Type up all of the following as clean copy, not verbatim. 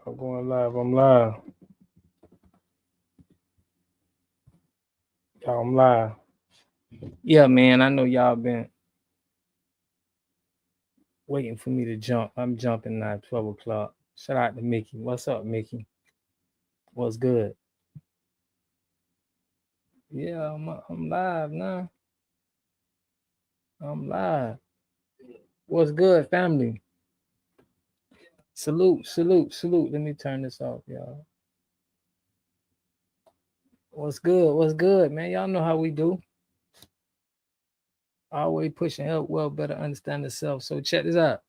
I'm going live. I'm live. Y'all, I'm live. Yeah, man, I know y'all been waiting for me to jump. I'm jumping now at 12 o'clock. Shout out to Mickey. What's up, Mickey? What's good? Yeah, I'm live now. I'm live. What's good, family? Salute, salute, salute. Let me turn this off, y'all. What's good? What's good, man? Y'all know how we do. Always pushing help, well, better understand the self. So check this out.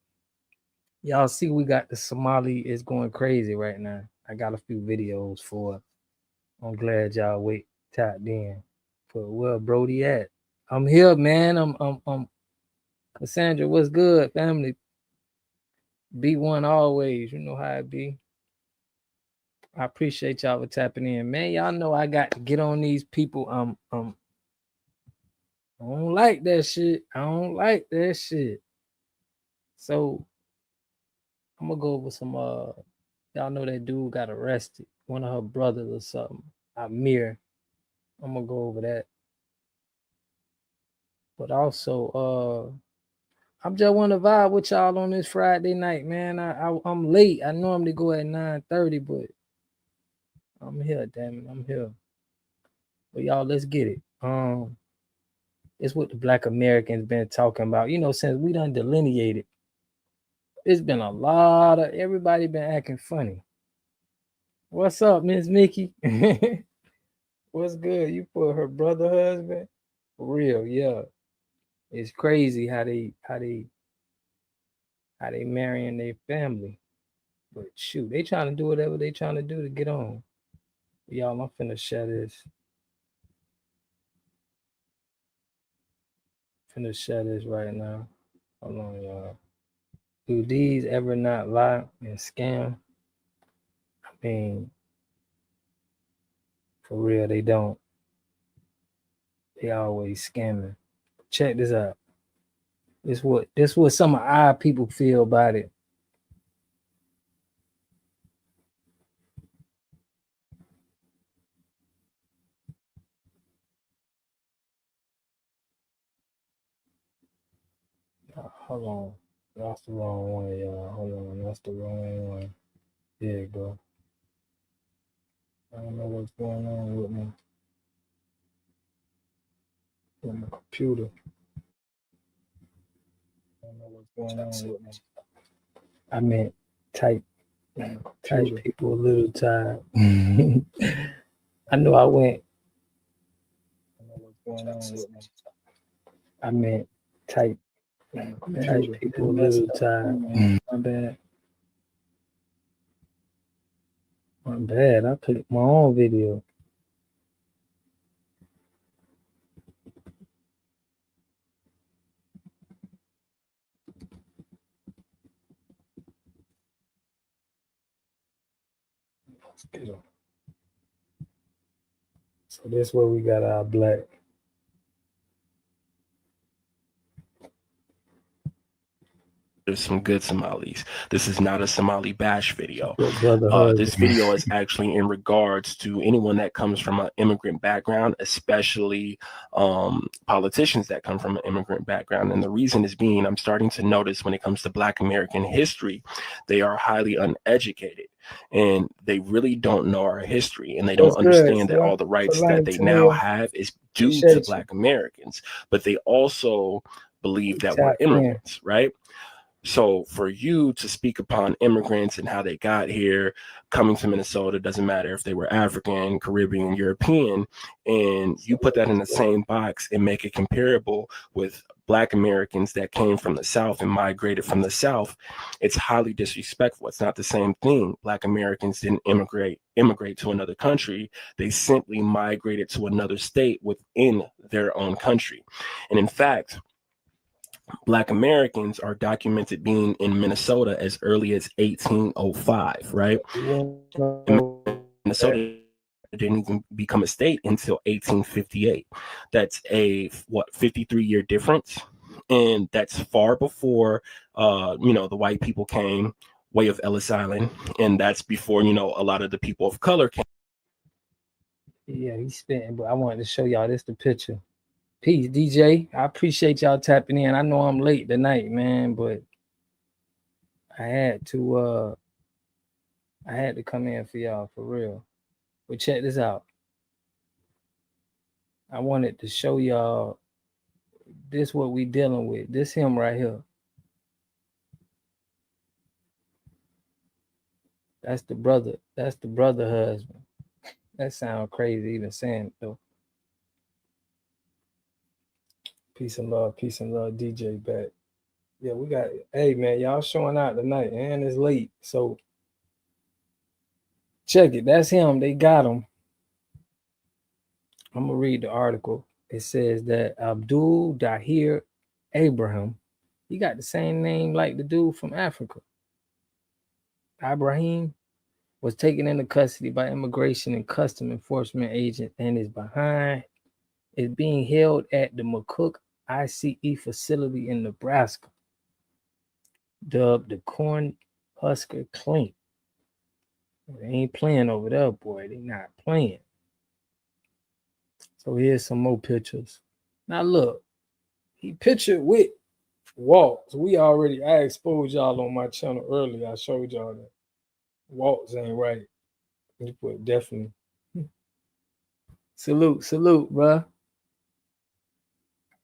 Y'all see we got the Somali is going crazy right now. I got a few videos for it. I'm glad y'all tapped in. But where Brody at? I'm here, man. I'm Cassandra, what's good, family? B1 always. You know how it be. I appreciate y'all for tapping in. Man, y'all know I got to get on these people. I don't like that shit. I don't like that shit. So I'm gonna go over some y'all know that dude got arrested. One of her brothers or something. Amir. I'm gonna go over that. But also, I'm just want to vibe with y'all on this Friday night, man. I'm late. I normally go at 9:30, but I'm here, damn it. I'm here. But y'all, let's get it. It's what the Black Americans been talking about. You know, since we done delineated, it's been a lot of everybody been acting funny. What's up, Miss Mickey? What's good? You put her brother husband? For real, yeah. It's crazy how they marrying their family. But shoot, they trying to do whatever they trying to do to get on. Y'all, I'm finna share this. Finna share this right now. Hold on, y'all. Do these ever not lie and scam? I mean, for real, they don't. They always scamming. Check this out. This what some of our people feel about it. Hold on. That's the wrong one, y'all. Hold on. That's the wrong one. There you go. I don't know what's going on with me. With my computer. I don't know what's going on with me. I meant type people a little tired. I know I went. I know what's going on with me. I meant type people a little tired. My bad. My bad. I clicked my own video. So this where we got our black. There's some good Somalis. This is not a Somali bash video. This video is actually in regards to anyone that comes from an immigrant background, especially politicians that come from an immigrant background. And the reason is being, I'm starting to notice when it comes to Black American history, they are highly uneducated and they really don't know our history, and they don't understand that all the rights that they now have is due to Black Americans, but they also believe that we're immigrants, right? So for you to speak upon immigrants and how they got here, coming to Minnesota, doesn't matter if they were African, Caribbean, European, and you put that in the same box and make it comparable with Black Americans that came from the South and migrated from the South, it's highly disrespectful. It's not the same thing. Black Americans didn't immigrate to another country. They simply migrated to another state within their own country. And in fact, Black Americans are documented being in Minnesota as early as 1805, right? Minnesota didn't even become a state until 1858. That's a 53-year difference, and that's far before the white people came, way of Ellis Island, and that's before a lot of the people of color came. Yeah, he's spitting, but I wanted to show y'all this the picture. Peace, DJ. I appreciate y'all tapping in. I know I'm late tonight, man, but I had to come in for y'all for real. But check this out. I wanted to show y'all this what we dealing with. This him right here. That's the brother. That's the brother husband. That sounds crazy even saying it though. Peace and love, DJ back. Yeah, we got hey man, y'all showing out tonight, and it's late. So check it. That's him. They got him. I'm gonna read the article. It says that Abdul Dahir Abraham, he got the same name like the dude from Africa. Ibrahim was taken into custody by immigration and custom enforcement agents and is being held at the McCook ICE facility in Nebraska, dubbed the Corn Husker Clink. They ain't playing over there, boy. They not playing. So here's some more pictures. Now look, he pictured with Waltz. I exposed y'all on my channel earlier. I showed y'all that Waltz ain't right. He put definitely. Salute, bruh.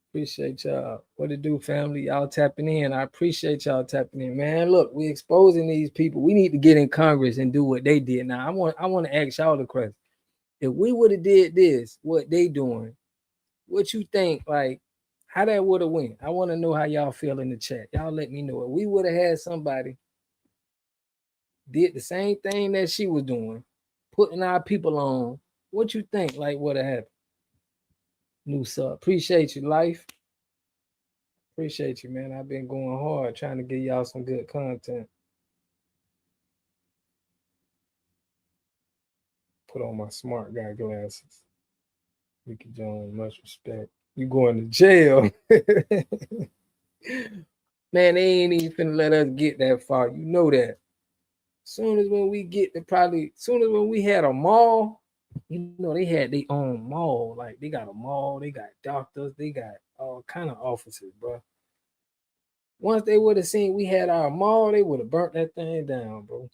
Appreciate y'all. What it do, family? Y'all tapping in. I appreciate y'all tapping in, man. Look, we exposing these people. We need to get in Congress and do what they did. Now, I want to ask y'all the question. If we would have did this, what they doing, what you think, like, how that would have went? I want to know how y'all feel in the chat. Y'all let me know. If we would have had somebody did the same thing that she was doing, putting our people on, what you think, like, would have happened? New sub. Appreciate you, life. Appreciate you, man. I've been going hard trying to get y'all some good content. Put on my smart guy glasses. Ricky Jones, much respect. You going to jail. Man, they ain't even finna let us get that far. You know that. Soon as when we get to soon as when we had a mall, you know, they had their own mall. Like, they got a mall, they got doctors, they got all kind of offices, bro. Once they would have seen we had our mall, they would have burnt that thing down, bro.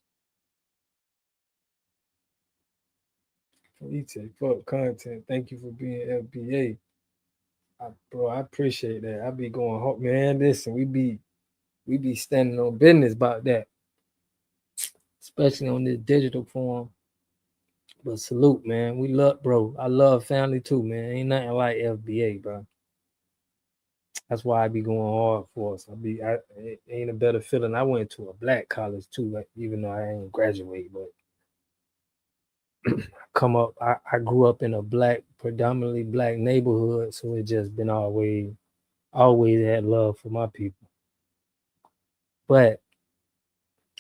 You take fuck content. Thank you for being FBA. Bro, I appreciate that. I be going home, man. Listen, we be standing on business about that, especially on this digital form. But salute, man. We love, bro. I love family too, man. Ain't nothing like FBA, bro. That's why I be going hard for us. It ain't a better feeling. I went to a black college too, like, even though I ain't graduate, but I grew up in a predominantly black neighborhood, so it just been always had love for my people. But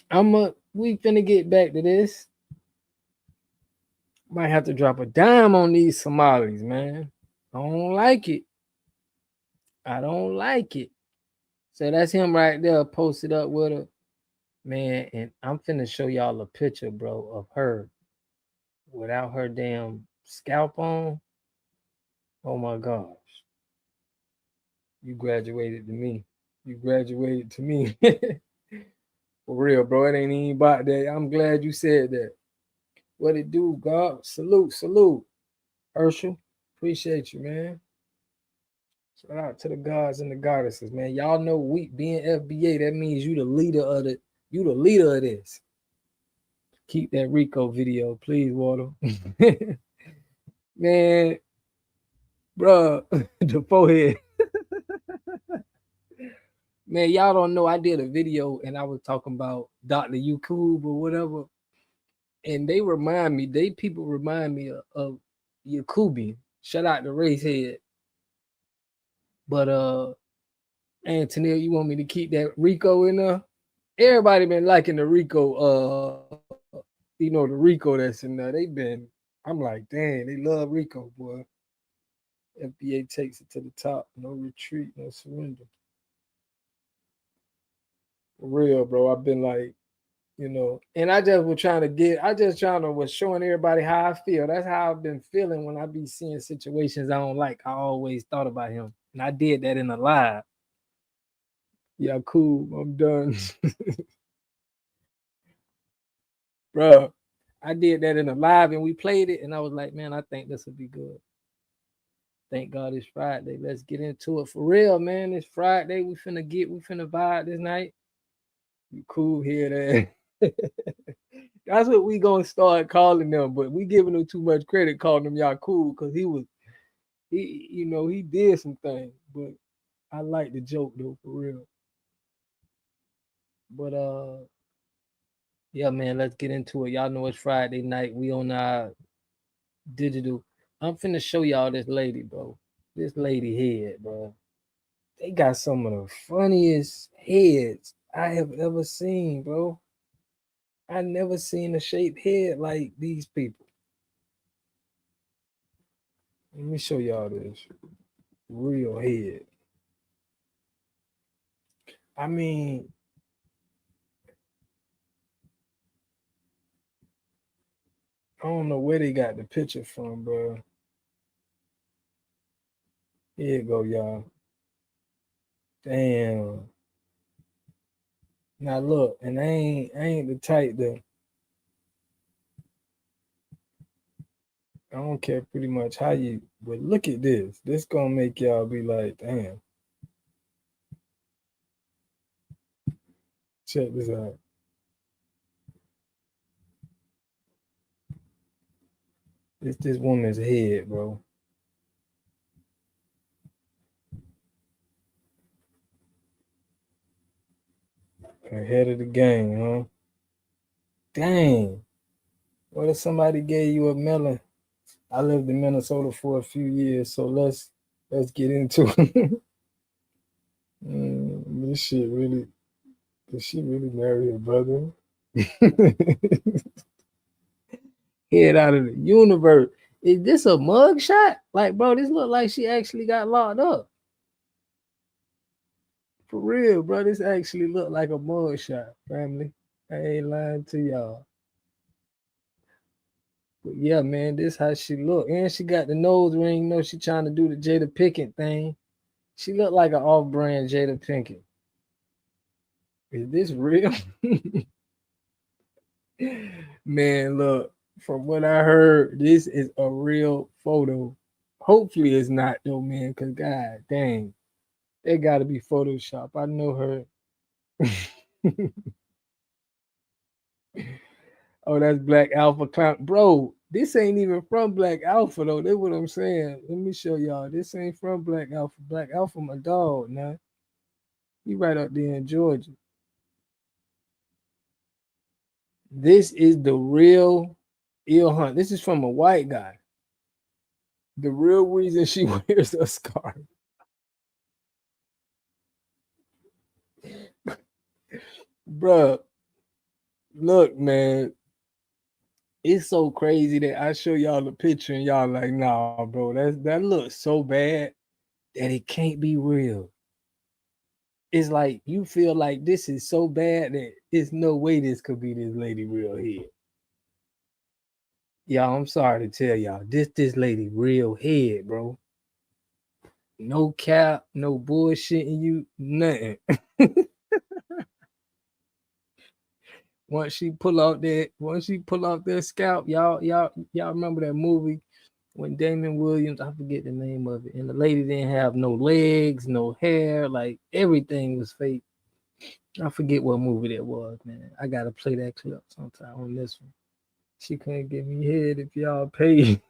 we finna get back to this. Might have to drop a dime on these Somalis, man. I don't like it. So that's him right there, posted up with her, man. And I'm finna show y'all a picture, bro, of her without her damn scalp on. Oh my gosh. You graduated to me. For real, bro. It ain't even about that. I'm glad you said that. What it do, God? Salute. Herschel, appreciate you, man. Shout out to the gods and the goddesses, man. Y'all know we being FBA, that means you the leader of this. Keep that Rico video, please, Water. Man, bro, the forehead. Man, y'all don't know. I did a video and I was talking about Dr. Yakub or whatever. And people remind me of Yakubian. Shout out to Racehead. But Antonio, you want me to keep that Rico in there? Everybody been liking the Rico, the Rico that's in there. I'm like, dang, they love Rico, boy. FBA takes it to the top. No retreat, no surrender. For real, bro. I've been like, you know. And I just was showing everybody how I feel. That's how I've been feeling when I be seeing situations I don't like. I always thought about him, and I did that in a live. Yeah, cool. I'm done, bro. I did that in a live, and we played it, and I was like, man, I think this will be good. Thank God it's Friday. Let's get into it for real, man. It's Friday. We finna vibe this night. You cool here, there. That's what we gonna start calling them, but we giving them too much credit calling them y'all cool because he did some things, but I like the joke though for real. But yeah, man, let's get into it. Y'all know it's Friday night. We on our digital. I'm finna show y'all this lady, bro. This lady head, bro. They got some of the funniest heads I have ever seen, bro. I never seen a shaped head like these people. Let me show y'all this real head. I mean, I don't know where they got the picture from, bro. Here you go, y'all. Damn. Now look, and I ain't the type that I don't care pretty much how you, but look at this. This gonna make y'all be like, damn. Check this out. It's this woman's head, bro. Ahead of the game, huh? Dang. What if somebody gave you a melon? I lived in Minnesota for a few years, so let's get into it. This shit really did she really marry her brother? Head out of the universe. Is this a mug shot? Like, bro, this look like she actually got locked up. For real, bro. This actually look like a mug shot, family. I ain't lying to y'all. But yeah, man, this how she look. And she got the nose ring. You know, she trying to do the Jada Pinkett thing. She look like an off-brand Jada Pinkett. Is this real? Man, look, from what I heard, this is a real photo. Hopefully it's not though, man, because god dang, it gotta be Photoshop. I know her. Oh, that's Black Alpha Clown. Bro, this ain't even from Black Alpha though. That's what I'm saying. Let me show y'all. This ain't from Black Alpha. Black Alpha, my dog, man. He right up there in Georgia. This is the real Ill Hunt. This is from a white guy. The real reason she wears a scarf. Bruh, look, man. It's so crazy that I show y'all the picture and y'all like, nah, bro, that looks so bad that it can't be real. It's like you feel like this is so bad that there's no way this could be this lady real head. Y'all, I'm sorry to tell y'all, this lady real head, bro. No cap, no bullshitting you, nothing. Once she pull out that scalp, y'all remember that movie when Damon Williams, I forget the name of it, and the lady didn't have no legs, no hair, like everything was fake. I forget what movie that was, man. I gotta play that clip sometime on this one. She couldn't give me head if y'all pay.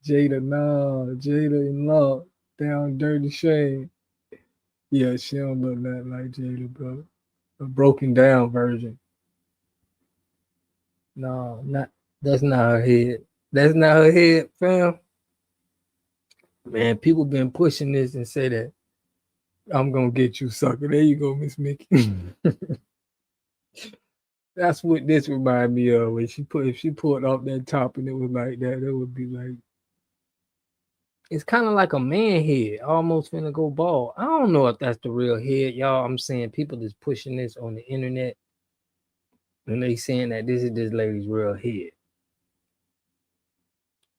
Jada, nah, Jada in law, down dirty shame. Yeah, she don't look nothing like Jada, bro. A broken down version. No, not that's not her head. That's not her head, fam. Man, people been pushing this and say that I'm gonna get you, sucker. There you go, Miss Mickey. That's what this remind me of. When if she pulled off that top and it was like that, it would be like it's kind of like a man head, almost finna go bald. I don't know if that's the real head, y'all. I'm saying people is pushing this on the internet. And they saying that this is this lady's real head.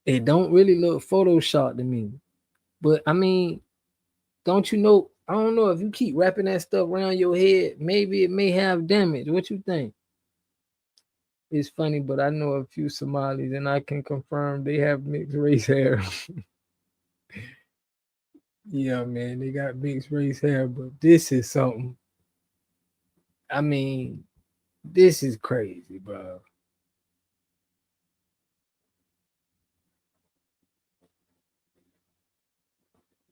It don't really look Photoshop to me. But I mean, don't you know? I don't know if you keep wrapping that stuff around your head, maybe it may have damage. What you think? It's funny, but I know a few Somalis and I can confirm they have mixed race hair. Yeah, man, they got mixed race hair, but this is something. I mean, this is crazy, bro.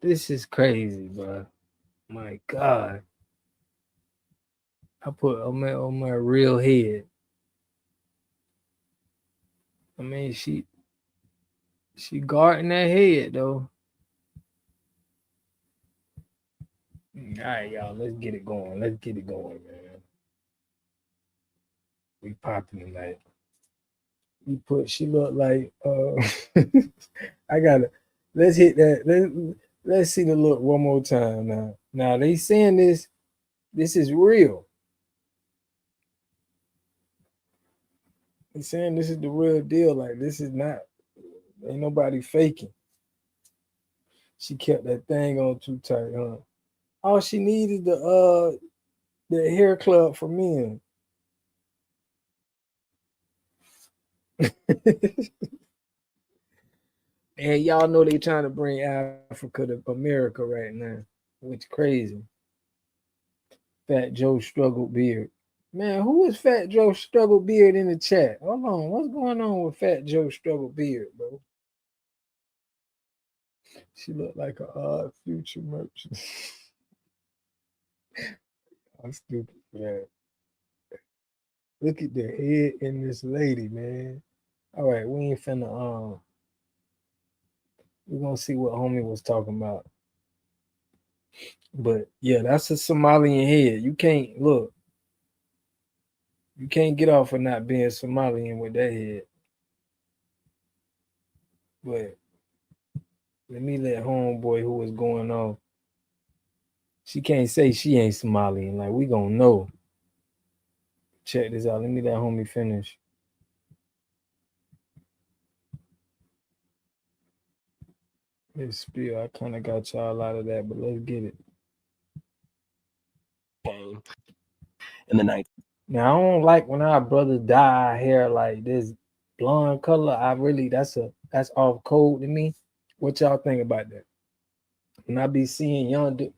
This is crazy, bro. My God. I put on my real head. I mean, she guarding that head though. All right, y'all, let's get it going. Let's get it going, man. We popping tonight. She look like I gotta let's hit that. Let's see the look one more time now. Now they saying this is real. They saying this is the real deal. Like this is not ain't nobody faking. She kept that thing on too tight, huh? All she needed the hair club for men. And y'all know they trying to bring Africa to America right now, which crazy. Fat Joe struggled beard. Man, who is Fat Joe struggled beard in the chat? Hold on, what's going on with Fat Joe struggled beard, bro? She looked like a odd future merchant. I'm stupid for that. Look at the head in this lady, man. All right, we ain't finna we're gonna see what homie was talking about. But yeah, that's a Somalian head. You can't look. You can't get off of not being Somalian with that head. But let me let homeboy who was going on. She can't say she ain't Somalian. Like we gonna know. Check this out. Let me let homie finish. This spiel, I kind of got y'all out of that, but let's get it. In the night. Now I don't like when our brothers dye our hair like this blonde color. That's off code to me. What y'all think about that? When I be seeing young dude,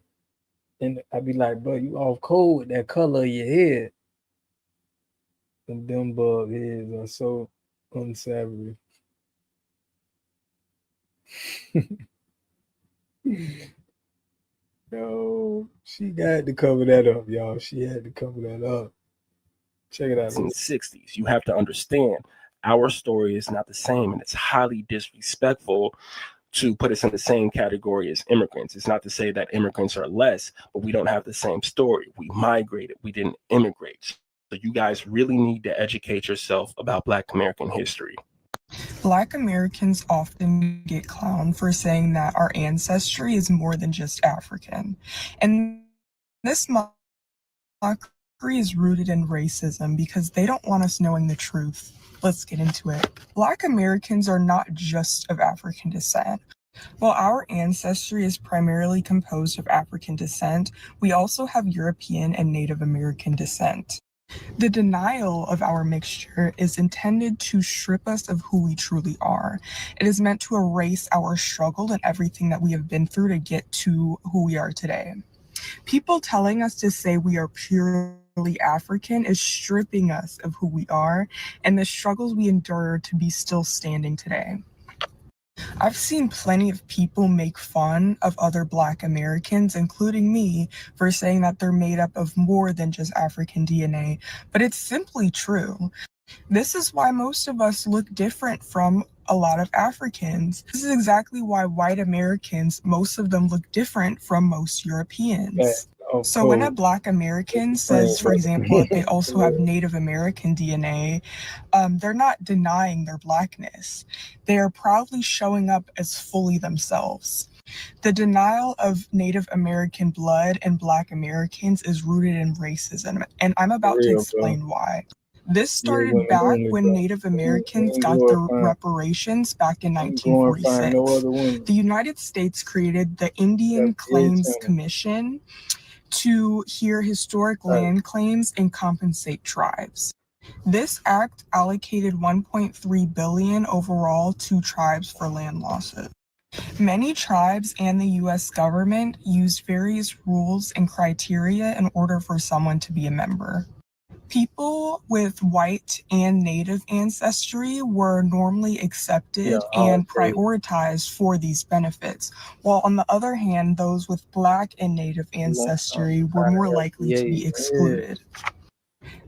and I be like, bro, you off code with that color of your hair. Them bug heads are so unsavory. Yo, she got to cover that up, y'all. She had to cover that up. Check it out. In the 60s, you have to understand our story is not the same, and it's highly disrespectful to put us in the same category as immigrants. It's not to say that immigrants are less, but we don't have the same story. We migrated, we didn't immigrate. So you guys really need to educate yourself about Black American history. Black Americans often get clowned for saying that our ancestry is more than just African. And this mockery is rooted in racism because they don't want us knowing the truth. Let's get into it. Black Americans are not just of African descent. While our ancestry is primarily composed of African descent, we also have European and Native American descent. The denial of our mixture is intended to strip us of who we truly are. It is meant to erase our struggle and everything that we have been through to get to who we are today. People telling us to say we are purely African is stripping us of who we are and the struggles we endure to be still standing today. I've seen plenty of people make fun of other Black Americans, including me, for saying that they're made up of more than just African DNA, but it's simply true. This is why most of us look different from a lot of Africans. This is exactly why white Americans, most of them look different from most Europeans. So when a Black American says, for example, that they also have Native American DNA, they're not denying their Blackness. They are proudly showing up as fully themselves. The denial of Native American blood and Black Americans is rooted in racism, and I'm about to explain why. This Yeah, started women back only, when bro. Native We Americans ain't got their glorifying. reparations back in We ain't glorifying no 1946. other women. The United States created the We Indian got kids Claims in it. Commission to hear historic Right. land claims and compensate tribes. This act allocated $1.3 billion overall to tribes for land losses. Many tribes and the US government used various rules and criteria in order for someone to be a member. People with white and native ancestry were normally Yeah, accepted hard and case. prioritized for these benefits, while on the other hand, those with black and native ancestry were more likely to be FBA. Yeah. excluded.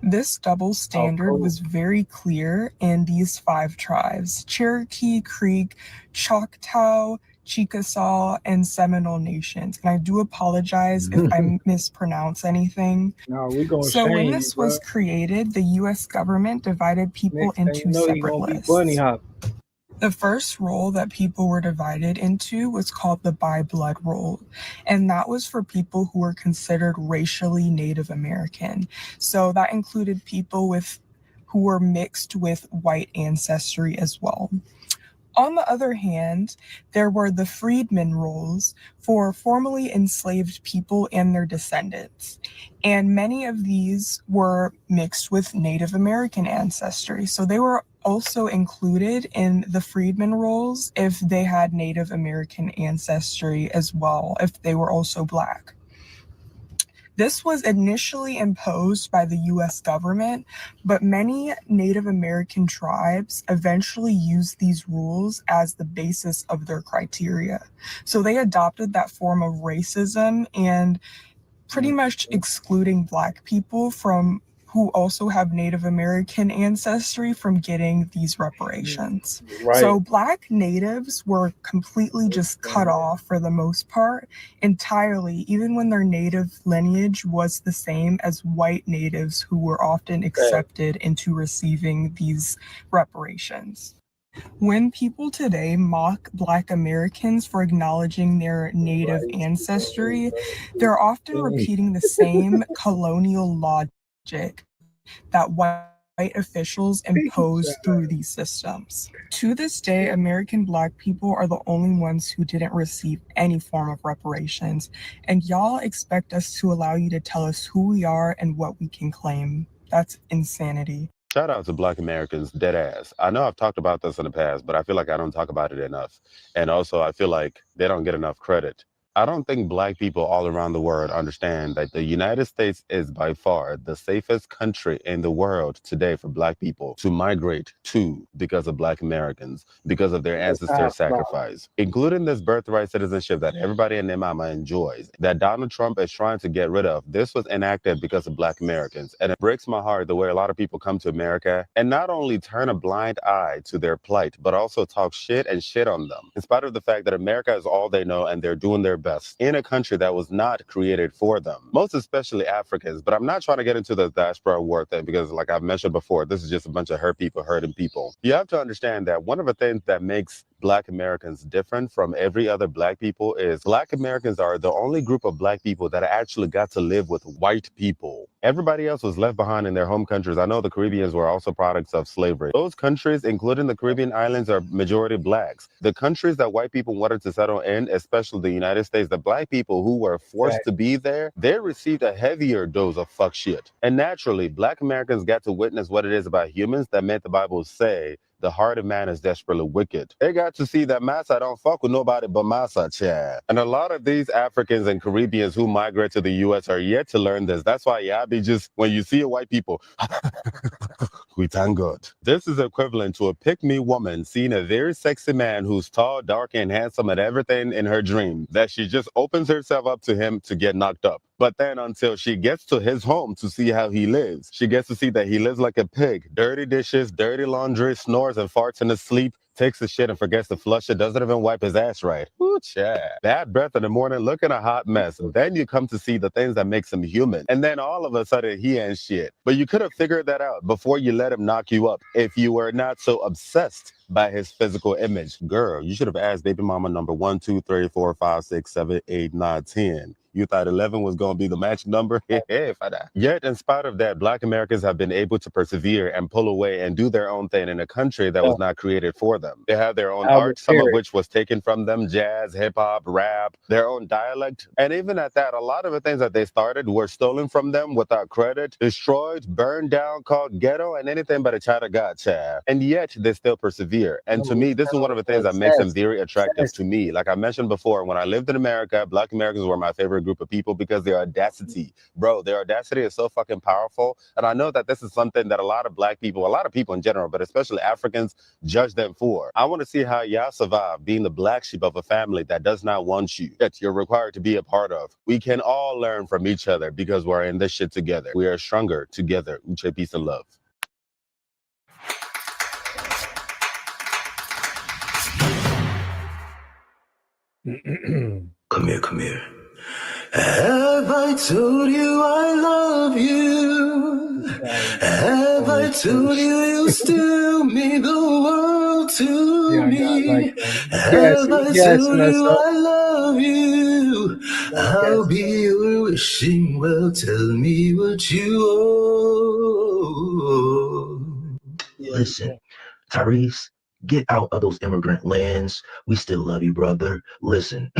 This double How standard cold. was very clear in these 5 tribes: Cherokee, Creek, Choctaw, Chickasaw, and Seminole nations. And I do apologize if I mispronounce anything. No, we gonna So when shame you, this bro. was created, the US government divided people Next thing you into know, he separate gonna be bunny lists. hopping. The first role that people were divided into was called the by blood role, and that was for people who were considered racially Native American. So that included people who were mixed with white ancestry as well. On the other hand, there were the freedmen rolls for formerly enslaved people and their descendants. And many of these were mixed with Native American ancestry. So they were also included in the freedmen rolls if they had Native American ancestry as well, if they were also Black. This was initially imposed by the US government, but many Native American tribes eventually used these rules as the basis of their criteria. So they adopted that form of racism and pretty much excluding Black people from who also have Native American ancestry from getting these reparations. Right. So Black natives were completely just cut off for the most part entirely, even when their native lineage was the same as white natives who were often accepted into receiving these reparations. When people today mock Black Americans for acknowledging their Native ancestry, they're often repeating the same colonial logic that white officials imposed through these systems. To this day, American Black people are the only ones who didn't receive any form of reparations, and y'all expect us to allow you to tell us who we are and what we can claim. That's insanity. Shout out to Black Americans, dead ass. I know I've talked about this in the past, but I feel like I don't talk about it enough. And also, I feel like they don't get enough credit. I don't think Black people all around the world understand that the United States is by far the safest country in the world today for Black people to migrate to because of Black Americans, because of their ancestors' sacrifice, including this birthright citizenship that everybody in their mama enjoys, that Donald Trump is trying to get rid of. This was enacted because of Black Americans. And it breaks my heart the way a lot of people come to America and not only turn a blind eye to their plight, but also talk shit and shit on them, in spite of the fact that America is all they know and they're doing their best in a country that was not created for them, most especially Africans. But I'm not trying to get into the diaspora war thing because, like I've mentioned before, this is just a bunch of hurt people hurting people. You have to understand that one of the things that makes Black Americans different from every other Black people is Black Americans are the only group of Black people that actually got to live with white people. Everybody else was left behind in their home countries. I know the Caribbeans were also products of slavery. Those countries, including the Caribbean islands, are majority Blacks. The countries that white people wanted to settle in, especially the United States, the Black people who were forced to be there, they received a heavier dose of fuck shit. And naturally, Black Americans got to witness what it is about humans that made the Bible say the heart of man is desperately wicked. They got to see that massa don't fuck with nobody but massa, Chad. And a lot of these Africans and Caribbeans who migrate to the U.S. are yet to learn this. That's why y'all be just, when you see a white people, we thank God. This is equivalent to a pick-me woman seeing a very sexy man who's tall, dark, and handsome and everything in her dream, that she just opens herself up to him to get knocked up. But then until she gets to his home to see how he lives, she gets to see that he lives like a pig. Dirty dishes, dirty laundry, snores and farts in his sleep, takes a shit and forgets to flush it, doesn't even wipe his ass right. Ooh, Chad. Bad breath in the morning, looking a hot mess. Then you come to see the things that makes him human. And then all of a sudden, he ain't shit. But you could have figured that out before you let him knock you up if you were not so obsessed by his physical image. Girl, you should have asked baby mama number 1, 2, 3, 4, 5, 6, 7, 8, 9, 10. You thought 11 was going to be the magic number? Yet, in spite of that, Black Americans have been able to persevere and pull away and do their own thing in a country that was not created for them. They have their own art, some of which was taken from them, jazz, hip-hop, rap, their own dialect. And even at that, a lot of the things that they started were stolen from them without credit, destroyed, burned down, called ghetto, and anything but a child of God, child. And yet, they still persevere. And to me, this is one of the things that makes them very attractive to me. Like I mentioned before, when I lived in America, Black Americans were my favorite group of people because their audacity, bro, their audacity is so fucking powerful. And I know that this is something that a lot of Black people, a lot of people in general, but especially Africans, judge them for. I want to see how y'all survive being the black sheep of a family that does not want you, that you're required to be a part of. We can all learn from each other because we're in this shit together. We are stronger together. Uche, peace and love. Come here. Have I told you I love you? Have I told you you still mean the world to me? Have I told you I love you? I'll be your wishing well. Tell me what you owe. Listen, Tyrese, get out of those immigrant lands. We still love you, brother. Listen.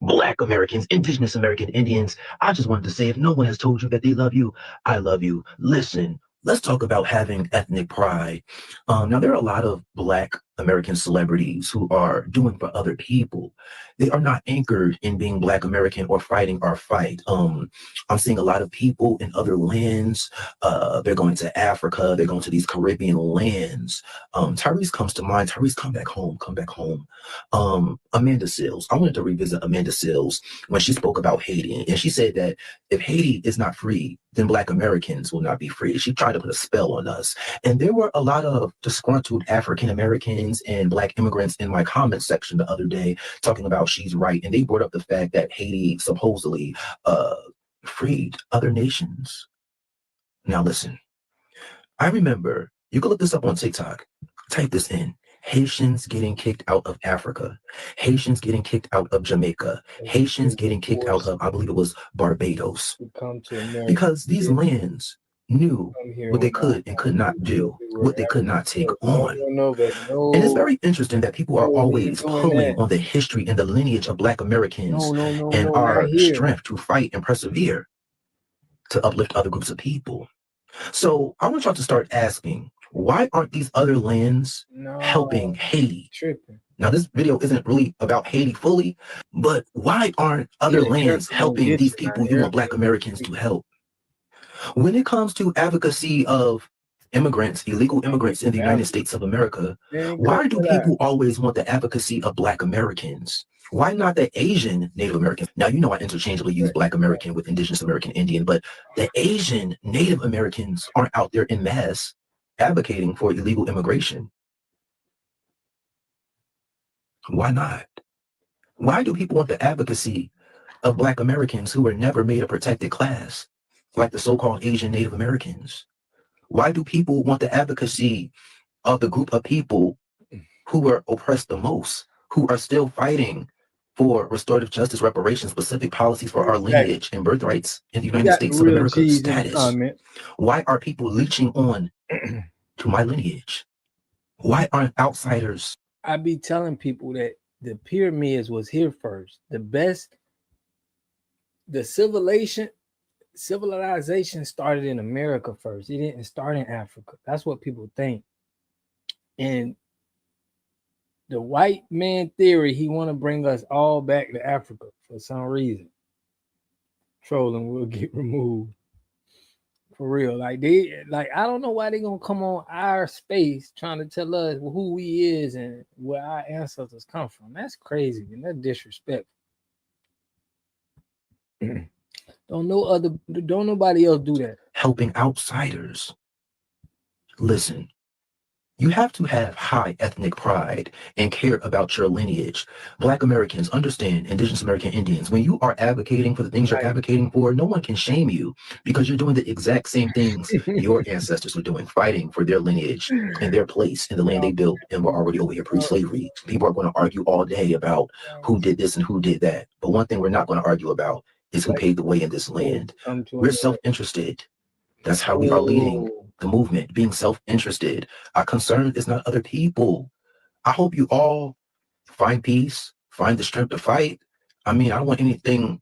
Black Americans, Indigenous American Indians, I just wanted to say, if no one has told you that they love you, I love you. Listen, let's talk about having ethnic pride. Now, there are a lot of Black American celebrities who are doing for other people. They are not anchored in being Black American or fighting our fight. I'm seeing a lot of people in other lands. They're going to Africa. They're going to these Caribbean lands. Tyrese comes to mind. Tyrese, come back home. Come back home. Amanda Seales. I wanted to revisit Amanda Seales when she spoke about Haiti. And she said that if Haiti is not free, then Black Americans will not be free. She tried to put a spell on us. And there were a lot of disgruntled African Americans and Black immigrants in my comment section the other day talking about she's right. And they brought up the fact that Haiti supposedly freed other nations. Now listen, I remember, you can look this up on TikTok, type this in. Haitians getting kicked out of Africa, Haitians getting kicked out of Jamaica, Haitians getting kicked out of, I believe it was Barbados, because these lands knew what they could and could not do, what they could not take on. And it's very interesting that people are always pulling on the history and the lineage of Black Americans and our strength to fight and persevere to uplift other groups of people. So I want y'all to start asking, why aren't these other lands helping Haiti? Now, this video isn't really about Haiti fully, but why aren't other lands helping these people you want Black Americans to help? When it comes to advocacy of immigrants, illegal immigrants in the United States of America, why do people always want the advocacy of Black Americans? Why not the Asian Native Americans? Now, you know I interchangeably use Black American with Indigenous American Indian, but the Asian Native Americans aren't out there in mass advocating for illegal immigration. Why not? Why do people want the advocacy of Black Americans who were never made a protected class, like the so-called Asian Native Americans? Why do people want the advocacy of the group of people who were oppressed the most, who are still fighting for restorative justice, reparations, specific policies for our lineage and birthrights in the United States of America status? Why are people leeching on to my lineage? Why aren't outsiders? I be telling people that the pyramids was here first. The best, the civilization started in America first. It didn't start in Africa. That's what people think. And the white man theory, he want to bring us all back to Africa for some reason. Trolling will get removed. For real. Like I don't know why they gonna come on our space trying to tell us who we is and where our ancestors come from. That's crazy and that's disrespectful. Don't nobody else do that. Helping outsiders. Listen, You have to have high ethnic pride and care about your lineage. Black Americans, understand, Indigenous American Indians, when you are advocating for the things you're advocating for, no one can shame you because you're doing the exact same things your ancestors were doing, fighting for their lineage and their place in the land they built and were already over here pre-slavery. People are going to argue all day about who did this and who did that. But one thing we're not going to argue about is who paved the way in this land. We're self-interested. That's how we are leading the movement, being self-interested. Our concern is not other people. I hope you all find peace, find the strength to fight. I mean, I don't want anything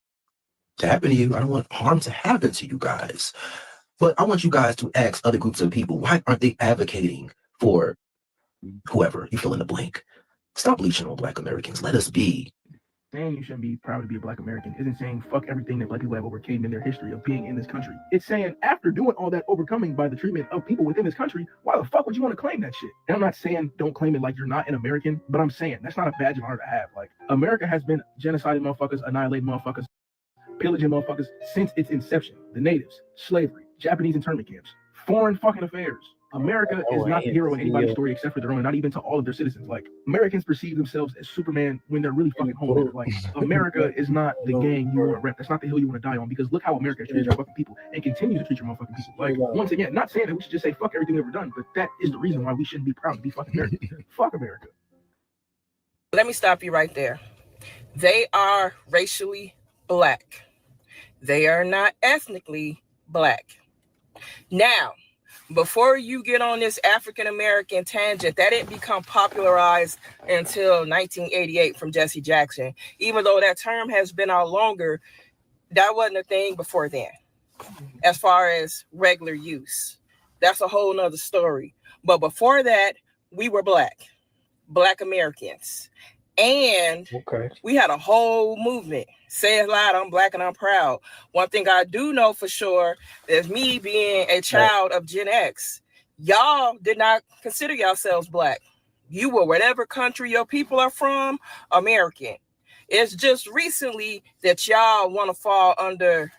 to happen to you. I don't want harm to happen to you guys. But I want you guys to ask other groups of people, why aren't they advocating for whoever you fill in the blank? Stop bleaching on Black Americans. Let us be. Saying you shouldn't be proud to be a Black American isn't saying fuck everything that Black people have overcame in their history of being in this country. It's saying after doing all that overcoming by the treatment of people within this country, why the fuck would you want to claim that shit? And I'm not saying don't claim it like you're not an American, but I'm saying that's not a badge of honor to have. Like, America has been genociding motherfuckers, annihilating motherfuckers, pillaging motherfuckers since its inception. The natives, slavery, Japanese internment camps, foreign fucking affairs. America is not the hero in anybody's story except for their own, not even to all of their citizens. Like, Americans perceive themselves as Superman when they're really fucking home. Like, America is not the gang you want to rep. That's not the hill you want to die on, because look how America treats your fucking people and continues to treat your motherfucking people. Like, once again, not saying that we should just say fuck everything we've ever done, but that is the reason why we shouldn't be proud to be fucking American. Fuck America. Let me stop you right there. They are racially Black. They are not ethnically Black. Now, before you get on this African American tangent, that didn't become popularized until 1988 from Jesse Jackson. Even though that term has been out longer, that wasn't a thing before then, as far as regular use. That's a whole nother story. But before that, we were Black Americans. And we had a whole movement. Say it loud, I'm Black and I'm proud. One thing I do know for sure is me being a child of Gen X, y'all did not consider yourselves Black. You were whatever country your people are from, American. It's just recently that y'all want to fall under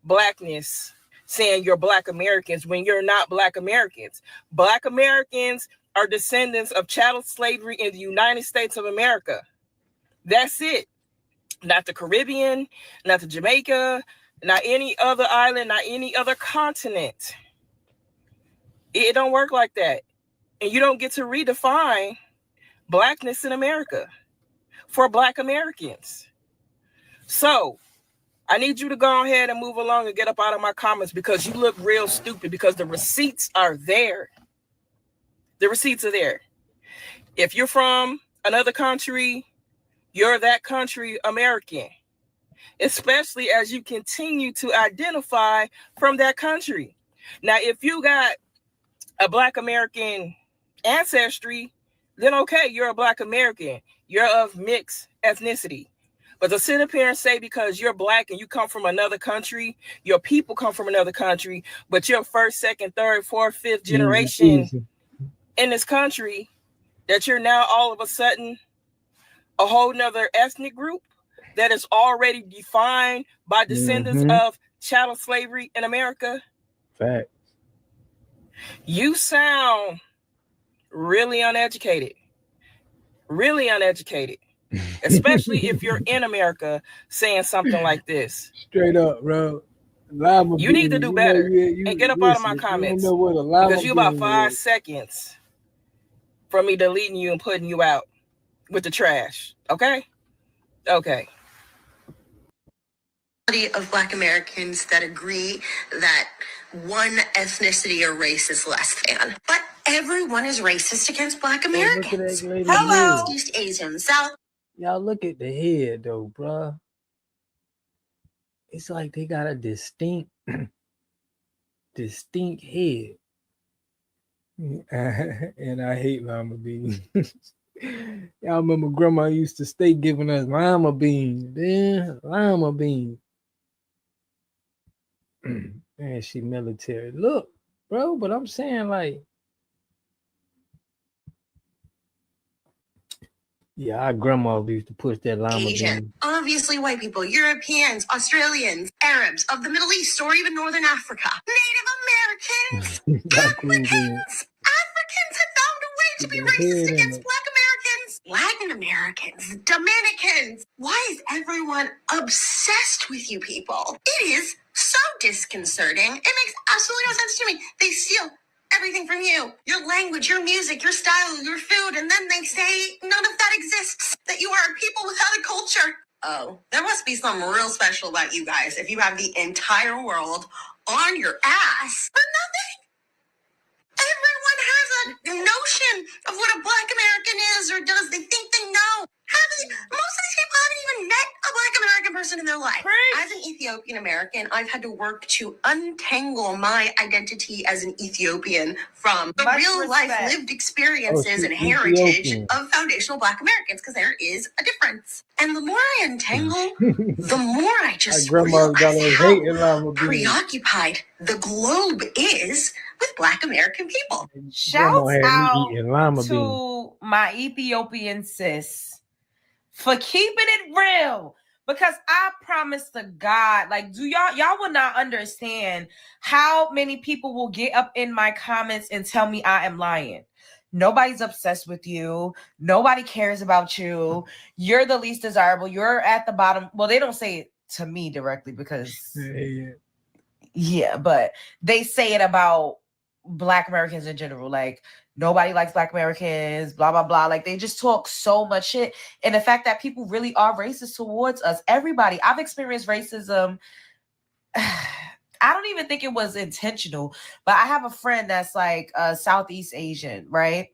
Blackness, saying you're Black Americans when you're not Black Americans. Black Americans are descendants of chattel slavery in the United States of America. That's it. Not the Caribbean, not the Jamaica, not any other island, not any other continent. It don't work like that. And you don't get to redefine Blackness in America for Black Americans. So I need you to go ahead and move along and get up out of my comments, because you look real stupid, because the receipts are there. The receipts are there. If you're from another country, you're that country American, especially as you continue to identify from that country. Now, if you got a Black American ancestry, then okay, you're a Black American. You're of mixed ethnicity. But to sit up here and say because you're Black and you come from another country, your people come from another country, but you're first, second, third, fourth, fifth generation in this country, that you're now all of a sudden a whole nother ethnic group that is already defined by descendants of chattel slavery in America. Fact. You sound really uneducated. Really uneducated. Especially if you're in America saying something like this. Straight up, bro. You need to do better and get up out of my comments, because you about 5 seconds from me deleting you and putting you out with the trash. Okay? Okay. Of Black Americans that agree that one ethnicity or race is less than. But everyone is racist against Black Americans. Hello! East Asian, South. Y'all look at the head though, bruh. It's like they got a distinct head. And I hate lima beans. Y'all remember grandma used to stay giving us lima beans. Then lima beans. Man, she military. Look, bro, but I'm saying, like, yeah, our grandma used to push that lima bean. Obviously white people, Europeans, Australians, Arabs of the Middle East, or even Northern Africa. Native Americans, Africans have found to be racist against Black Americans, Latin Americans, Dominicans. Why is everyone obsessed with you people? It is so disconcerting. It makes absolutely no sense to me. They steal everything from you, your language, your music, your style, your food, and then they say none of that exists, that you are people without a culture. Oh, there must be something real special about you guys if you have the entire world on your ass for nothing. Everyone has a notion of what a Black American is or does. They think they know. Most of these people haven't even met a Black American person in their life. As an Ethiopian American, I've had to work to untangle my identity as an Ethiopian from the real life lived experiences and heritage of foundational Black Americans, because there is a difference. And the more I untangle, the more I just realize how preoccupied the globe is with Black American people. Shouts out to my Ethiopian sis for keeping it real, because I promise to God, like, do y'all will not understand how many people will get up in my comments and tell me I am lying. Nobody's obsessed with you. Nobody cares about you. You're the least desirable. You're at the bottom. Well, they don't say it to me directly because yeah, but they say it about Black Americans in general. Like, nobody likes Black Americans, blah, blah, blah. Like, they just talk so much shit. And the fact that people really are racist towards us, everybody. I've experienced racism. I don't even think it was intentional, but I have a friend that's like Southeast Asian, right?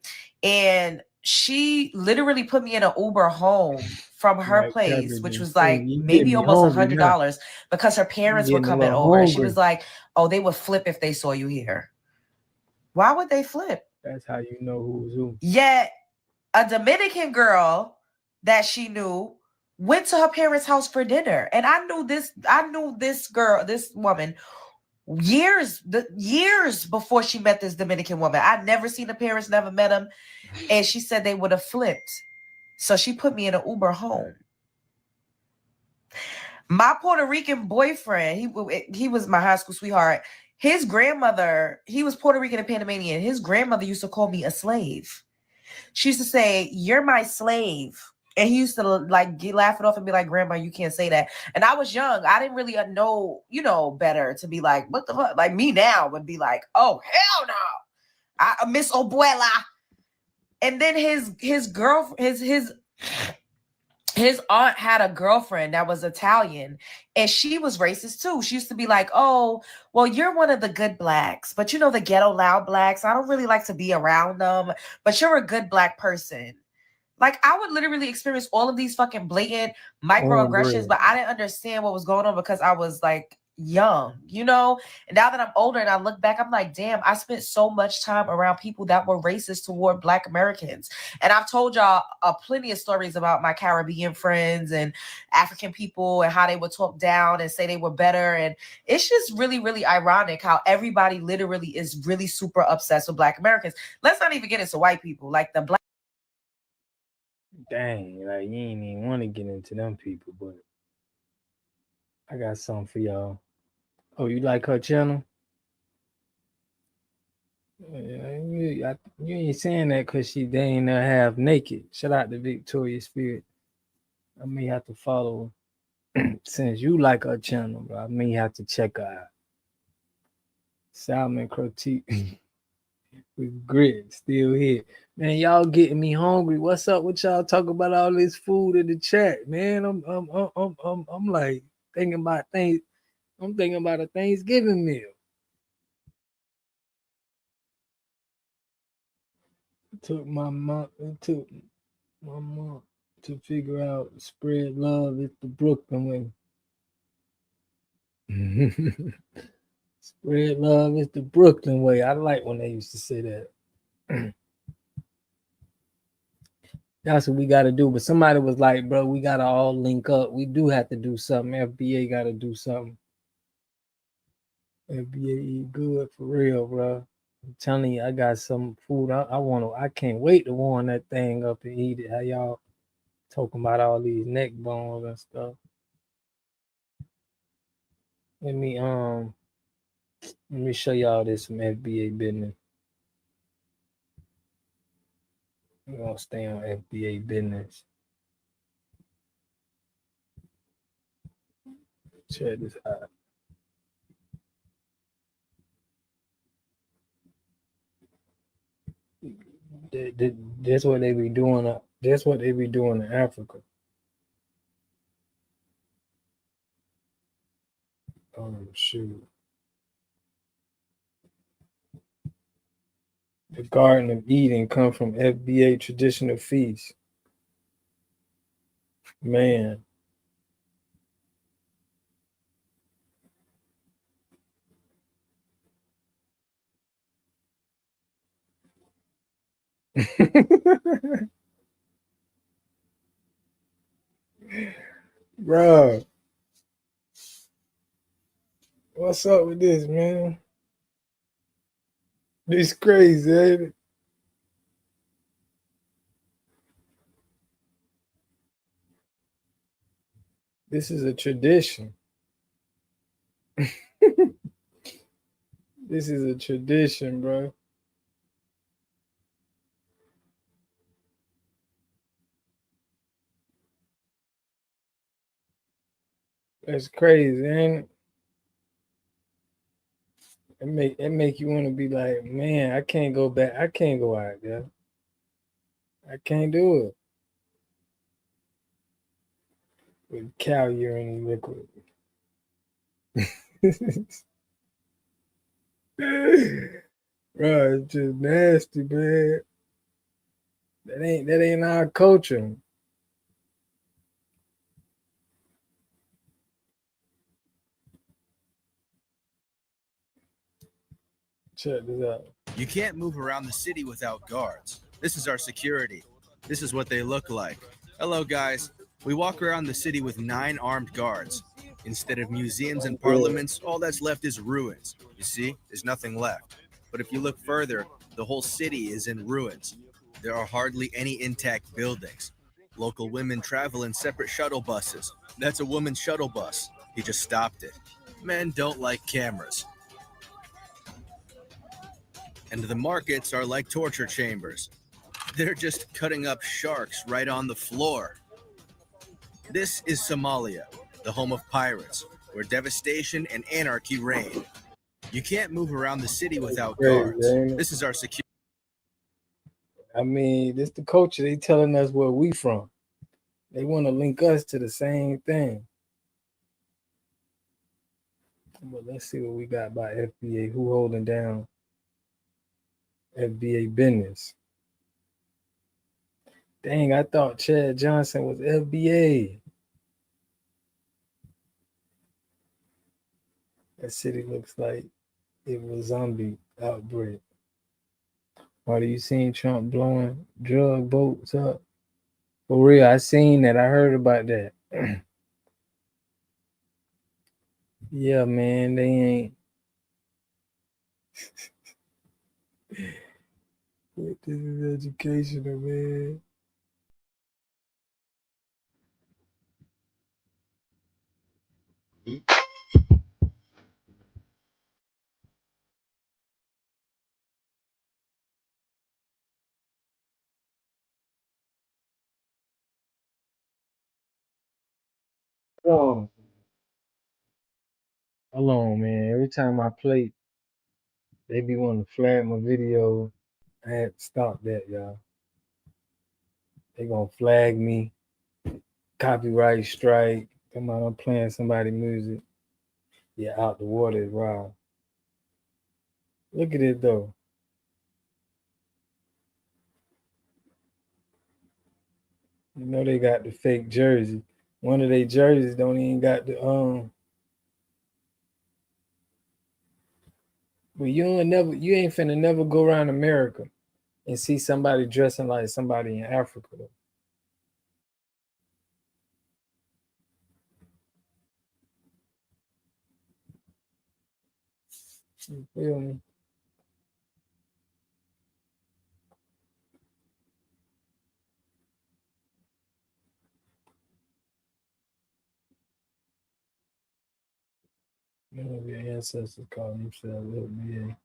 And she literally put me in an Uber home from her place, which was like maybe almost $100 because her parents were coming over. And she was like, oh, they would flip if they saw you here. Why would they flip? That's how you know who's who. Yet a Dominican girl that she knew went to her parents' house for dinner. And I knew this girl, this woman, years before she met this Dominican woman. I'd never seen the parents, never met them. And she said they would have flipped. So she put me in an Uber home. My Puerto Rican boyfriend, he was my high school sweetheart. His grandmother, he was Puerto Rican and Panamanian. His grandmother used to call me a slave. She used to say, "You're my slave." And he used to like laugh it off and be like, "Grandma, you can't say that." And I was young. I didn't really know, better to be like, what the fuck? Like, me now would be like, oh, hell no. I miss Abuela. And then his aunt had a girlfriend that was Italian, and she was racist too. She used to be like, oh, well, you're one of the good Blacks, but the ghetto loud Blacks, I don't really like to be around them, but you're a good Black person. Like, I would literally experience all of these fucking blatant microaggressions, but I didn't understand what was going on because I was like young, And now that I'm older and I look back, I'm like, damn, I spent so much time around people that were racist toward Black Americans. And I've told y'all plenty of stories about my Caribbean friends and African people and how they would talk down and say they were better. And it's just really, really ironic how everybody literally is really super obsessed with Black Americans. Let's not even get into white people. Like, the Black. Dang, like, you ain't even want to get into them people, but I got something for y'all. Oh, you like her channel? You ain't saying that because they ain't there half naked. Shout out to Victoria's Spirit. I may have to follow her. Since you like her channel, bro, I may have to check her out. Salmon critique with grit still here. Man, y'all getting me hungry. What's up with y'all talking about all this food in the chat, man? I'm like thinking about things. I'm thinking about a Thanksgiving meal. It took my mom to figure out spread love is the Brooklyn way. Spread love is the Brooklyn way. I like when they used to say that. That's what we got to do. But somebody was like, bro, we got to all link up. We do have to do something. FBA got to do something. FBA eat good for real, bro. I'm telling you, I got some food. I can't wait to warm that thing up and eat it. How y'all talking about all these neck bones and stuff? Let me show y'all this some FBA business. We're gonna stay on FBA business. Check this out. That's what they be doing. That's what they be doing in Africa. Oh shoot! The Garden of Eden come from FBA traditional feast. Man. Bro, what's up with this, man? This crazy, ain't it? This is a tradition. This is a tradition, bro. That's crazy, ain't it? It make you want to be like, man, I can't go back. I can't go out there. I can't do it. With cow urine liquid. Bro, it's just nasty, man. That ain't our culture. Check this out. You can't move around the city without guards. This is our security. This is what they look like. Hello, guys. We walk around the city with 9 armed guards. Instead of museums and parliaments, all that's left is ruins. You see, there's nothing left. But if you look further, the whole city is in ruins. There are hardly any intact buildings. Local women travel in separate shuttle buses. That's a woman's shuttle bus. He just stopped it. Men don't like cameras. And the markets are like torture chambers. They're just cutting up sharks right on the floor. This is Somalia, the home of pirates, where devastation and anarchy reign. You can't move around the city without guards. This is our security. I mean, this the culture. They telling us where we from. They want to link us to the same thing. But let's see what we got by FBA. Who holding down FBA business? Dang, I thought Chad Johnson was FBA. That city looks like it was zombie outbreak. Are you seeing Trump blowing drug boats up? For real, I seen that. I heard about that. Yeah, man, they ain't. This is educational, man. Oh, hold on, man. Every time I play, they be wanting to flag my video. I had to stop that, y'all. They gonna flag me, copyright strike. Come on, I'm playing somebody's music. Yeah, out the water is wild. Look at it though. You know they got the fake jersey. One of their jerseys don't even got the But you ain't finna never go around America and see somebody dressing like somebody in Africa though. You feel me? None of your ancestors call themselves FBA.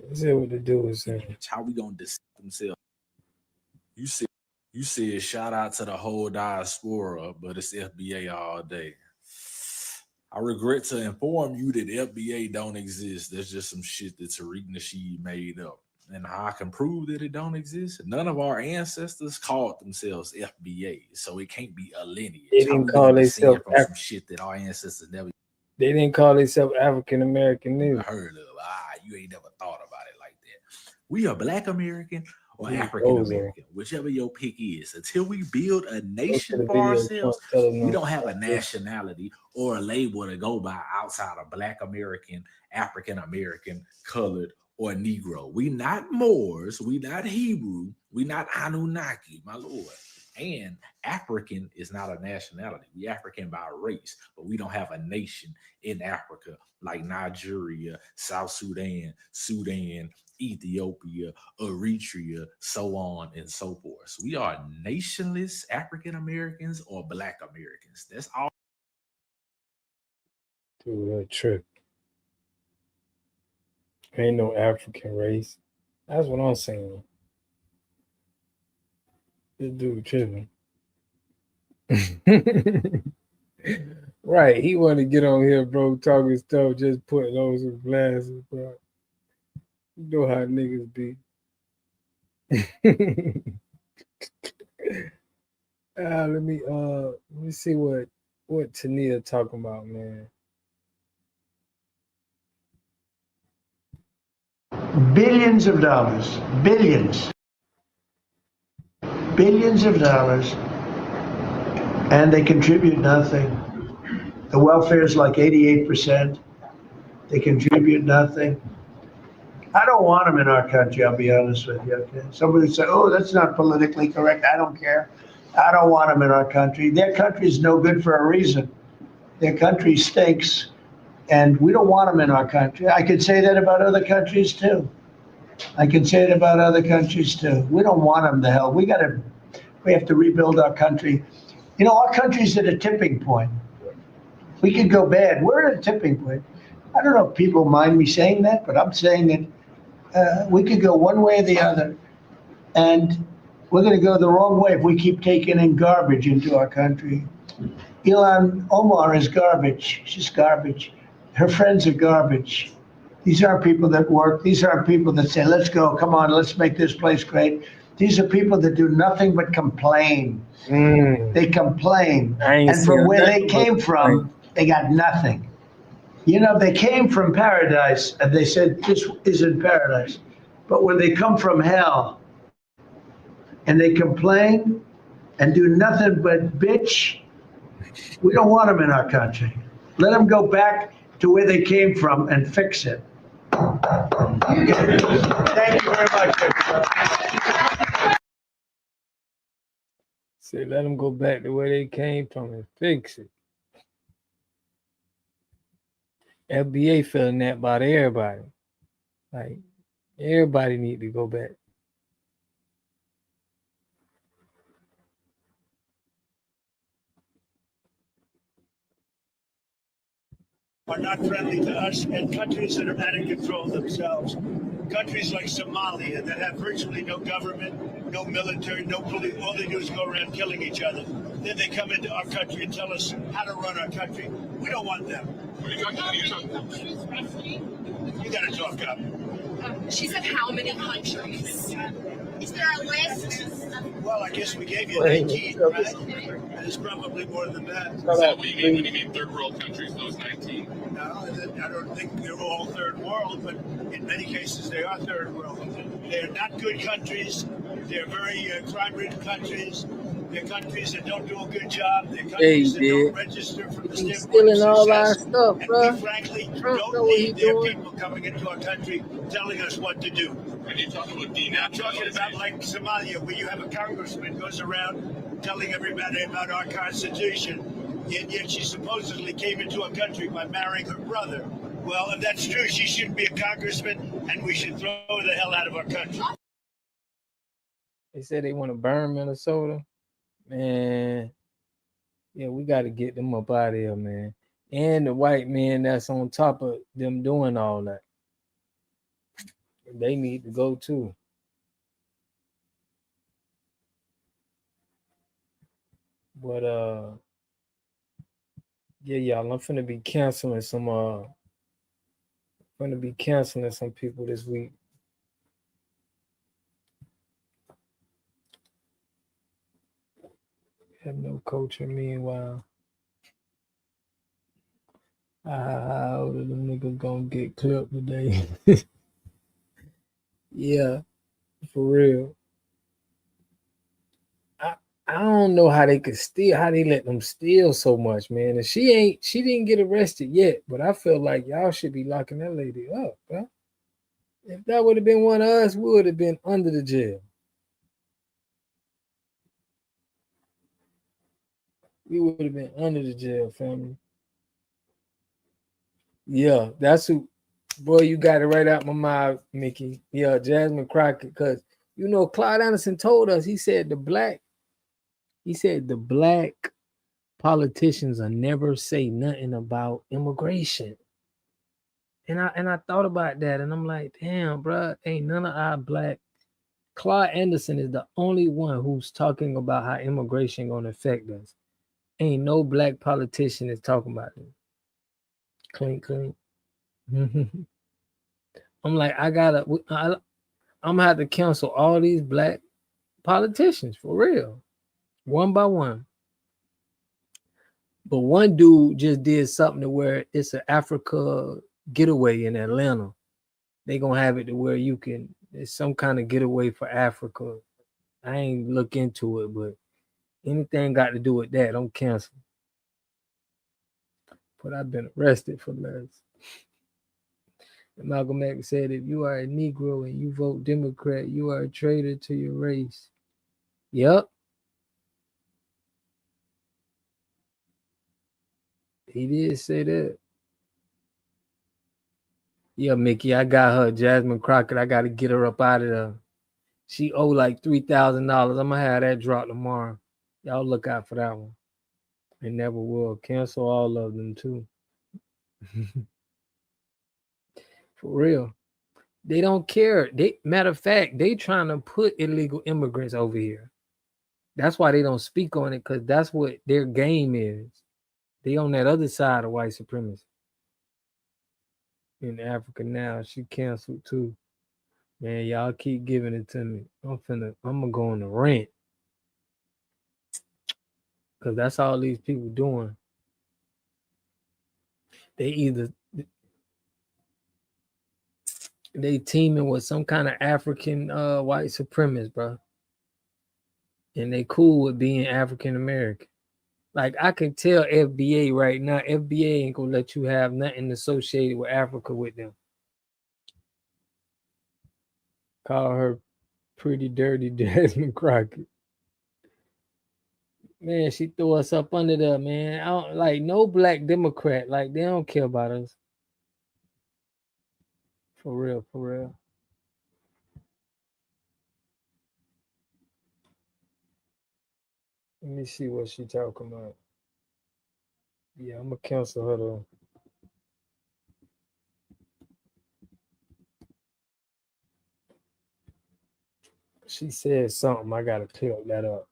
Let's see what the dude is saying. How we gonna deceive themselves? You said shout out to the whole diaspora, but it's FBA all day. I regret to inform you that FBA don't exist. That's just some shit that Tariq Nasheed made up. And how I can prove that it don't exist? None of our ancestors called themselves FBA, so it can't be a lineage. They didn't call themselves some shit that our ancestors never. They didn't call themselves African American neither. Heard of? You ain't never thought about it like that. We are Black American or African American, whichever your pick is. Until we build a nation for ourselves, we don't have a nationality or a label to go by outside of Black American, African American, colored, or Negro. We not Moors, we not Hebrew, we not Anunnaki, my Lord. And African is not a nationality. We African by race, but we don't have a nation in Africa like Nigeria, South Sudan, Ethiopia, Eritrea, so on and so forth. So we are nationless African Americans or Black Americans. That's all. Dude, that trip. Ain't no African race. That's what I'm saying. This dude tripping. Right, he want to get on here, bro, talking stuff, just putting on some glasses, bro. You know how niggas be. Let me see what Tania talking about, man. Billions of dollars, billions of dollars, and they contribute nothing. The welfare is like 88%. They contribute nothing. I don't want them in our country, I'll be honest with you. Okay? Somebody would say, oh, that's not politically correct. I don't care. I don't want them in our country. Their country is no good for a reason. Their country stinks, and we don't want them in our country. I could say that about other countries too. We don't want them to hell. We have to rebuild our country. You know, our country's at a tipping point. We could go bad. We're at a tipping point. I don't know if people mind me saying that, but I'm saying that we could go one way or the other. And we're going to go the wrong way if we keep taking in garbage into our country. Ilhan Omar is garbage. She's garbage. Her friends are garbage. These aren't people that work. These aren't people that say, let's go, come on, let's make this place great. These are people that do nothing but complain. They complain. And from where they came from, they got nothing. You know, they came from paradise and they said, this isn't paradise. But when they come from hell and they complain and do nothing but bitch, we don't want them in our country. Let them go back to where they came from and fix it. Thank you very much, everybody. Say, let them go back to where they came from and fix it. FBA feeling that about everybody. Like, everybody need to go back. Are not friendly to us, and countries that are out of control themselves. Countries like Somalia that have virtually no government, no military, no police. All they do is go around killing each other. Then they come into our country and tell us how to run our country. We don't want them. You got to talk up. She said how many countries? Is there a list? Well, I guess we gave you 19, right? There's probably more than that. What do you mean third world countries, those 19? No, I don't think they're all third world, but in many cases they are third world. They're not good countries. They're very crime-ridden countries. They're countries that don't do a good job. They're countries that don't register from the standpoint stealing of all our success. stuff, And bro. we frankly don't need their people coming into our country telling us what to do. When you talk about I'm talking about like Somalia, where you have a congressman goes around telling everybody about our Constitution, and yet she supposedly came into our country by marrying her brother. Well, if that's true, she shouldn't be a congressman, and we should throw her the hell out of our country. They said they want to burn Minnesota. Man, yeah, we got to get them up out of here, man. And the white man that's on top of them doing all that. They need to go too. But yeah, y'all, I'm finna be canceling some people this week. Have no culture. Meanwhile, how old are the niggas gonna get clipped today? Yeah, for real. I don't know how they let them steal so much, man. And she didn't get arrested yet, but I feel like y'all should be locking that lady up, bro. If that would have been one of us, we would have been under the jail. We would have been under the jail, family. Yeah, that's who. Boy, you got it right out my mouth, Mickey. Yeah, Jasmine Crockett, because Clyde Anderson told us. He said the black politicians will never say nothing about immigration. And I thought about that, and I'm like, damn, bro, ain't none of our black. Clyde Anderson is the only one who's talking about how immigration gonna affect us. Ain't no black politician that's talking about it. Clink, clink. I'm like, I'm gonna have to cancel all these black politicians for real, one by one. But one dude just did something to where it's an Africa getaway in Atlanta. They gonna have it to where it's some kind of getaway for Africa. I ain't look into it, but anything got to do with that, I'm canceling. But I've been arrested for less. Malcolm X said, if you are a Negro and you vote Democrat, you are a traitor to your race. Yep. He did say that. Yeah, Mickey, I got her. Jasmine Crockett, I got to get her up out of there. She owe like $3,000. I'm going to have that drop tomorrow. Y'all look out for that one. They never will. Cancel all of them, too. For real. They don't care. Matter of fact, they trying to put illegal immigrants over here. That's why they don't speak on it, because that's what their game is. They on that other side of white supremacy. In Africa now, she canceled too. Man, y'all keep giving it to me. I'm gonna go on a rant. Because that's all these people doing. They teaming with some kind of African white supremacist, bro. And they cool with being African American. Like, I can tell FBA right now, FBA ain't gonna let you have nothing associated with Africa with them. Call her pretty dirty Jasmine Crockett. Man, she threw us up under there, man. I don't like no black Democrat. Like, they don't care about us. For real, for real. Let me see what she talking about. Yeah, I'm gonna cancel her though. She said something. I gotta clear that up.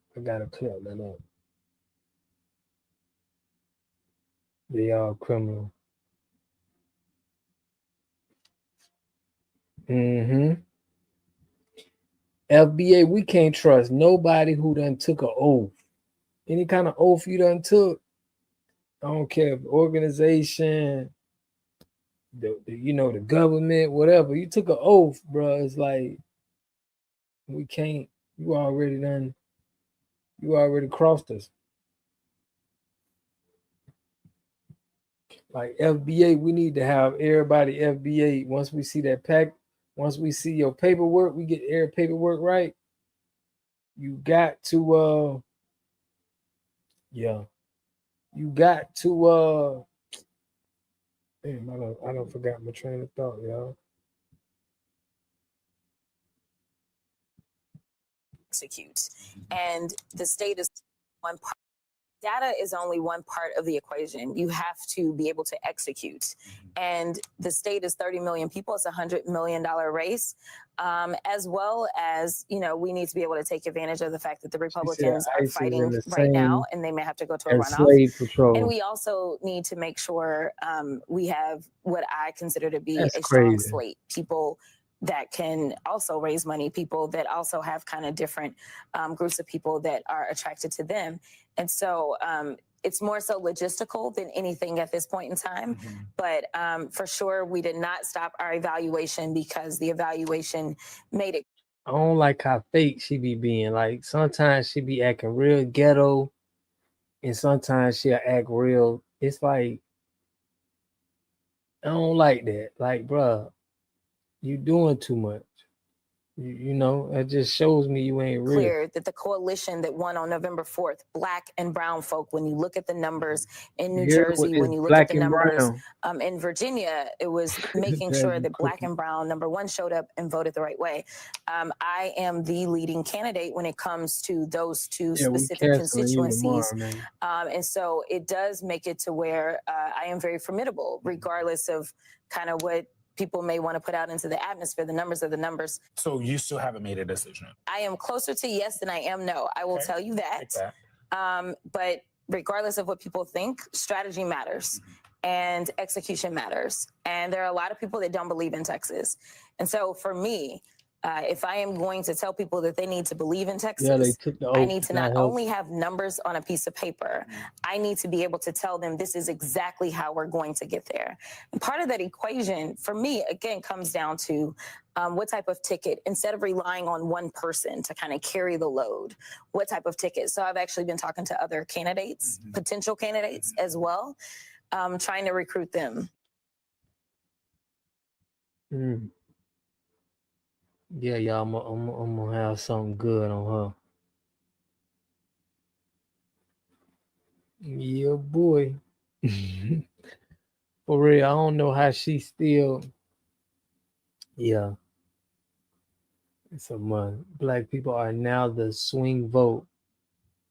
They all criminal. FBA, we can't trust nobody who done took an oath. Any kind of oath you done took, I don't care if organization, the government, whatever. You took an oath, bro. It's like, we can't. You already crossed us. Like FBA, we need to have everybody FBA. Once we see that once we see your paperwork, we get air paperwork right. You got to you got to damn, I don't forgot my train of thought, y'all. Execute. And the state is one part. Data is only one part of the equation. You have to be able to execute. And the state is 30 million people. It's a $100 million race. As well as, you know, we need to be able to take advantage of the fact that the Republicans are fighting right now, and they may have to go to a runoff. And we also need to make sure we have what I consider to be a strong slate. People that can also raise money, people that also have kind of different groups of people that are attracted to them. And so it's more so logistical than anything at this point in time. But for sure, we did not stop our evaluation because the evaluation made it. I don't like how fake she be being. Like, sometimes she be acting real ghetto, and sometimes she'll act real. It's like, I don't like that. Like, bruh, you doing too much. You know, it just shows me you ain't real. Clear that the coalition that won on November 4th, Black and brown folk, when you look at the numbers in New Jersey, when you look at the numbers in Virginia, it was making sure that Black and brown, number one, showed up and voted the right way. I am the leading candidate when it comes to those two specific constituencies. And so it does make it to where I am very formidable, regardless of kind of what people may want to put out into the atmosphere. The numbers are the numbers. So you still haven't made a decision? I am closer to yes than I am no. I will tell you that. But regardless of what people think, strategy matters and execution matters. And there are a lot of people that don't believe in Texas. And so for me, if I am going to tell people that they need to believe in Texas, I need to not only have numbers on a piece of paper, I need to be able to tell them this is exactly how we're going to get there. And part of that equation, for me, again, comes down to what type of ticket, instead of relying on one person to kind of carry the load, what type of ticket. So I've actually been talking to other candidates, potential candidates as well, trying to recruit them. Yeah, y'all, I'm gonna have something good on her. Yeah, boy. For real, I don't know how she still. Yeah. It's a month. Black people are now the swing vote.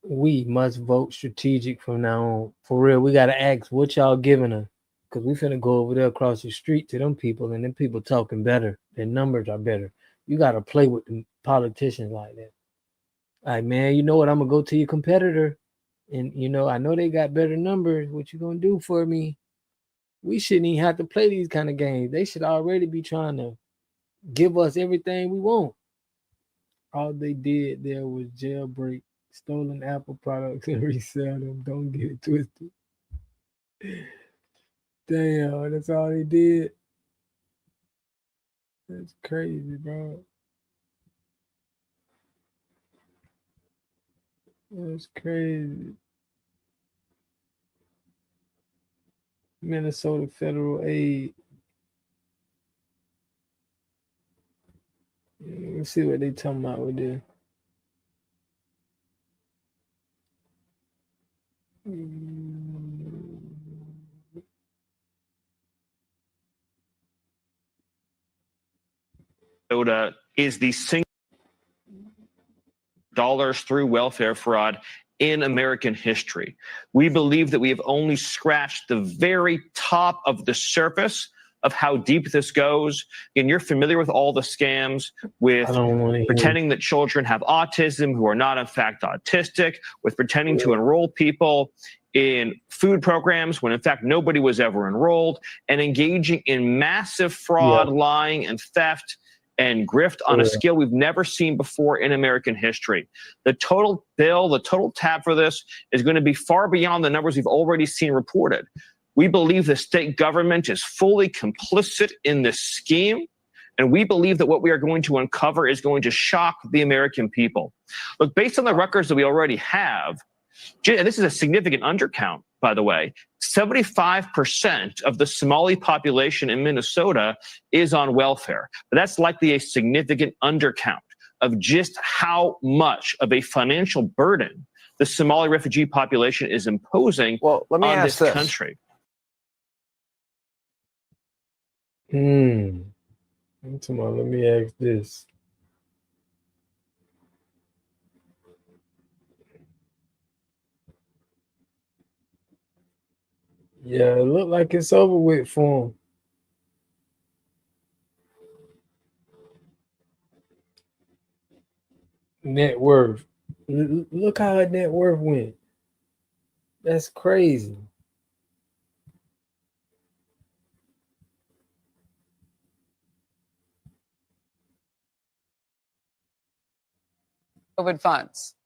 We must vote strategic from now on. For real, we gotta ask what y'all giving her. Because we finna go over there across the street to them people, and them people talking better. Their numbers are better. You got to play with the politicians like that. Like, man, you know what? I'm going to go to your competitor. And, you know, I know they got better numbers. What you going to do for me? We shouldn't even have to play these kind of games. They should already be trying to give us everything we want. All they did there was jailbreak stolen Apple products and resell them. Don't get it twisted. Damn, that's all they did. That's crazy, bro. That's crazy. Minnesota federal aid. Let's see what they talking about with this. Is the single dollars through welfare fraud in American history. We believe that we have only scratched the very top of the surface of how deep this goes. And you're familiar with all the scams with pretending that children have autism who are not in fact autistic, with pretending to enroll people in food programs when in fact nobody was ever enrolled, and engaging in massive fraud, lying, and theft and grift on a scale we've never seen before in American history. The total bill, the total tab for this is going to be far beyond the numbers we've already seen reported. We believe the state government is fully complicit in this scheme, and we believe that what we are going to uncover is going to shock the American people. Look, based on the records that we already have, and this is a significant undercount, by the way, 75% of the Somali population in Minnesota is on welfare. But that's likely a significant undercount of just how much of a financial burden the Somali refugee population is imposing on this country. Let me ask this. Yeah, it look like it's over with for him. Net worth. Look how her net worth went. That's crazy. COVID funds.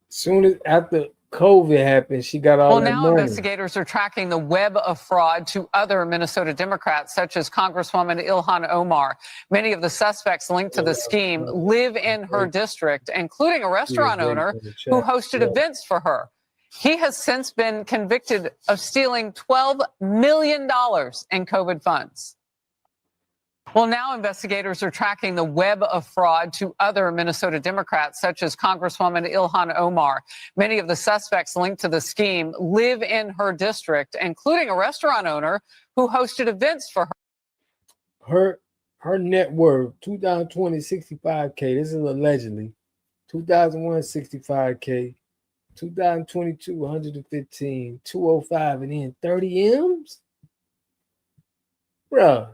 Soon as after COVID happened, she got all Well, that now money. investigators are tracking the web of fraud to other Minnesota Democrats, such as Congresswoman Ilhan Omar. Many of the suspects linked to the scheme live in her district, including a restaurant owner who hosted events for her. He has since been convicted of stealing $12 million in COVID funds. Well, now investigators are tracking the web of fraud to other Minnesota Democrats, such as Congresswoman Ilhan Omar. Many of the suspects linked to the scheme live in her district, including a restaurant owner who hosted events for her. Her net worth, 2020, 65K. This is allegedly. 2001, 65K. 2022, 115, 205, and then 30 M's? Bruh.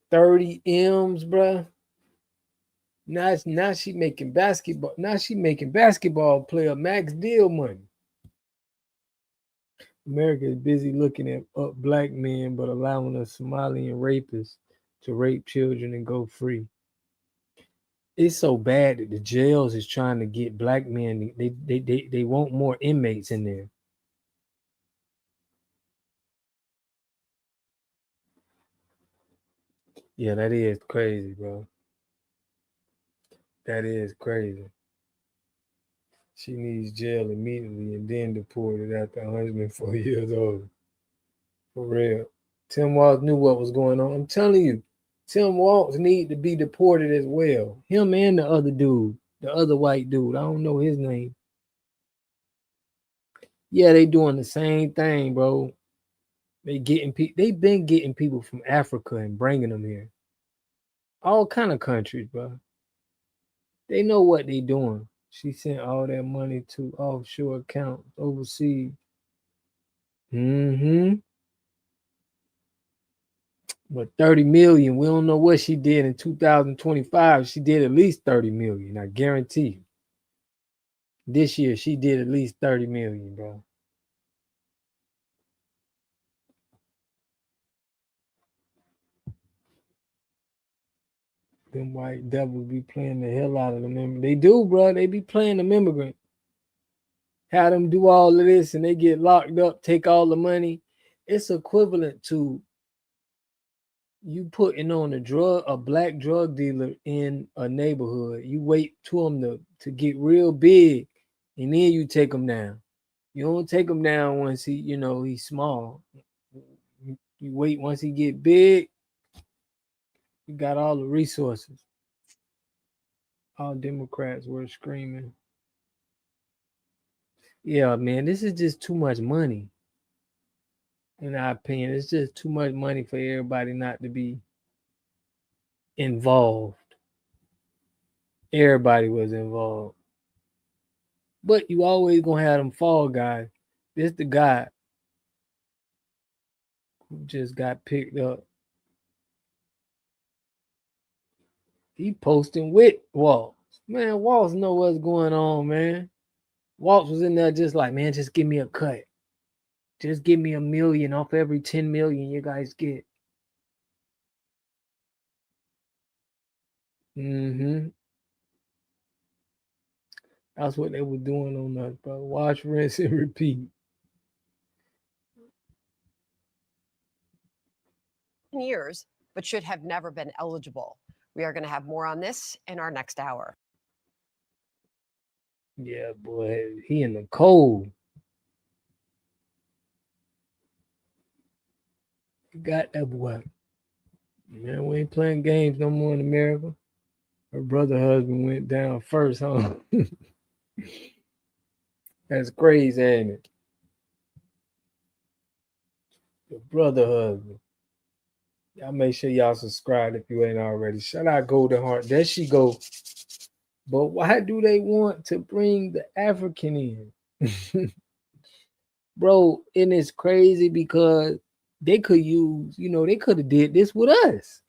30 M's, bruh. Now she making basketball. Now she making basketball player max deal money. America is busy looking at up black men, but allowing a Somalian rapist to rape children and go free. It's so bad that the jails is trying to get black men. They want more inmates in there. Yeah, that is crazy, bro. That is crazy. She needs jail immediately and then deported after 104 years old. For real. Tim Walz knew what was going on. I'm telling you, Tim Walz need to be deported as well. Him and the other dude, the other white dude. I don't know his name. Yeah, they doing the same thing, bro. They've been getting people from Africa and bringing them here. All kind of countries, bro. They know what they doing. She sent all that money to offshore accounts overseas. But 30 million, we don't know what she did in 2025. She did at least 30 million, I guarantee you. This year, she did at least 30 million, bro. Them white devils be playing the hell out of them. They do, bro. They be playing them immigrant. Have them do all of this and they get locked up, take all the money. It's equivalent to you putting on a black drug dealer in a neighborhood. You wait to him to get real big, and then you take him down. You don't take him down once he's small. You wait once he get big. You got all the resources. All Democrats were screaming. Yeah, man, this is just too much money. In our opinion, it's just too much money for everybody not to be involved. Everybody was involved. But you always gonna have them fall guys. This the guy who just got picked up. He posting with Walz. Man, Walz know what's going on, man. Walz was in there just like, man, just give me a cut. Just give me $1 million off every 10 million you guys get. That's what they were doing on us, bro. Watch, rinse, and repeat. Years, but should have never been eligible. We are going to have more on this in our next hour. Yeah, boy, he in the cold. You got that boy. Man, we ain't playing games no more in America. Her brother husband went down first, huh? That's crazy, ain't it? The brother husband. Y'all make sure y'all subscribe if you ain't already. Shout out Golden Heart. There she go. But why do they want to bring the African in? Bro, and it's crazy because they could use, they could have did this with us.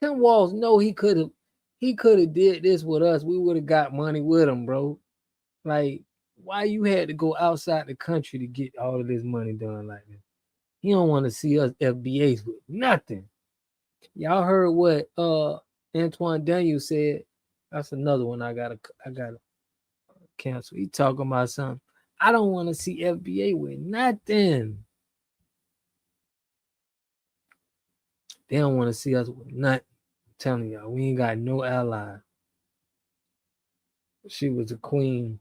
Tim Walz, no, he could have did this with us. We would have got money with him, bro. Like, why you had to go outside the country to get all of this money done like this? He don't want to see us FBAs with nothing. Y'all heard what Antoine Daniel said? That's another one I gotta cancel. He talking about something. I don't want to see FBA with nothing. They don't want to see us with nothing. I'm telling y'all, we ain't got no ally. She was a queen.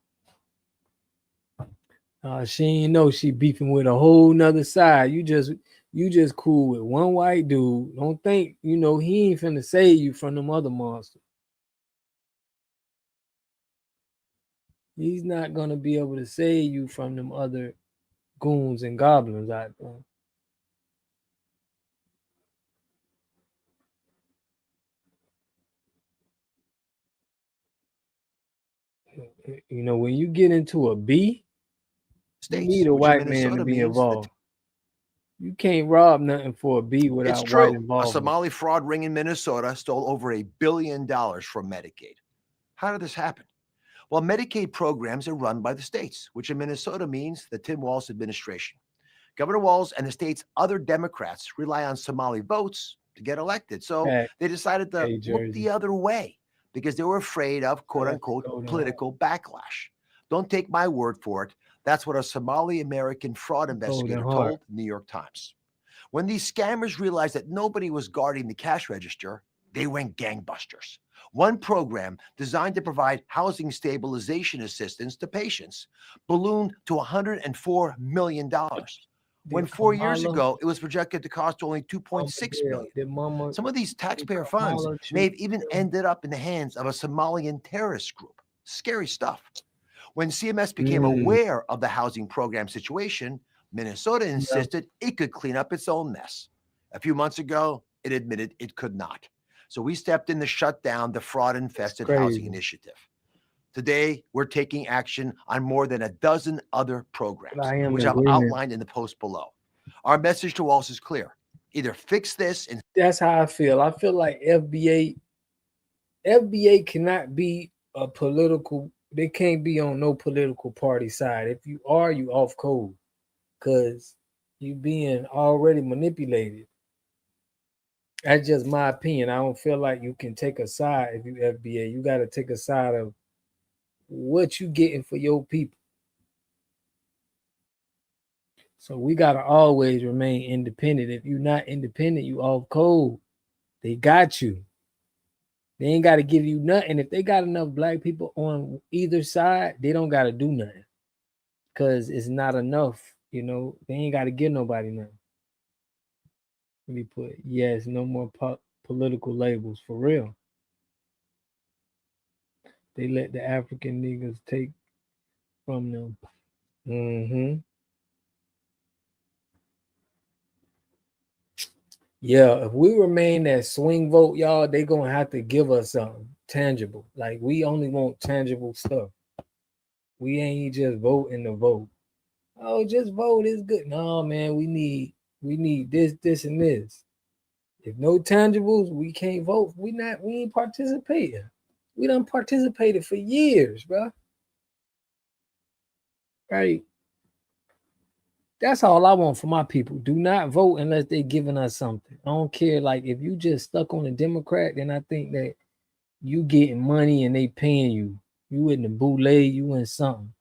She ain't know she beefing with a whole nother side. You just cool with one white dude. Don't think, he ain't finna save you from them other monsters. He's not gonna be able to save you from them other goons and goblins out there. When you get into a B, you need a white man to be involved. You can't rob nothing for a B without white involvement. A Somali fraud ring in Minnesota stole over $1 billion from Medicaid. How did this happen? Well, Medicaid programs are run by the states, which in Minnesota means the Tim Walz administration. Governor Walz and the state's other Democrats rely on Somali votes to get elected. So they decided to look the other way because they were afraid of, quote unquote, political backlash. Don't take my word for it. That's what a Somali American fraud investigator told the New York Times. When these scammers realized that nobody was guarding the cash register, they went gangbusters. One program designed to provide housing stabilization assistance to patients ballooned to $104 million. When 4 years ago, it was projected to cost only $2.6 million. Some of these taxpayer funds may have even ended up in the hands of a Somalian terrorist group. Scary stuff. When CMS became aware of the housing program situation, Minnesota insisted it could clean up its own mess. A few months ago, it admitted it could not. So we stepped in to shut down the fraud-infested housing initiative. Today, we're taking action on more than a dozen other programs, which I've outlined in the post below. Our message to Walz is clear. Either fix this and... That's how I feel. I feel like FBA cannot be a political... They can't be on no political party side. If you are, you off code. Because you being already manipulated. That's just my opinion. I don't feel like you can take a side if you FBA. You got to take a side of what you getting for your people. So we got to always remain independent. If you're not independent, you off code. They got you. They ain't got to give you nothing. If they got enough black people on either side, they don't got to do nothing. Because it's not enough, They ain't got to give nobody nothing. Let me put, yes, no more political labels, for real. They let the African niggas take from them. Yeah, if we remain that swing vote, y'all, they gonna have to give us something tangible. Like, we only want tangible stuff. We ain't just voting to vote. Oh, just vote is good. No, man, we need this, and this. If no tangibles, we can't vote. We ain't participating. We done participated for years, bro. Right? That's all I want for my people. Do not vote unless they're giving us something. I don't care. Like, if you just stuck on a Democrat, then I think that you getting money and they paying you. You in the boule, you in something.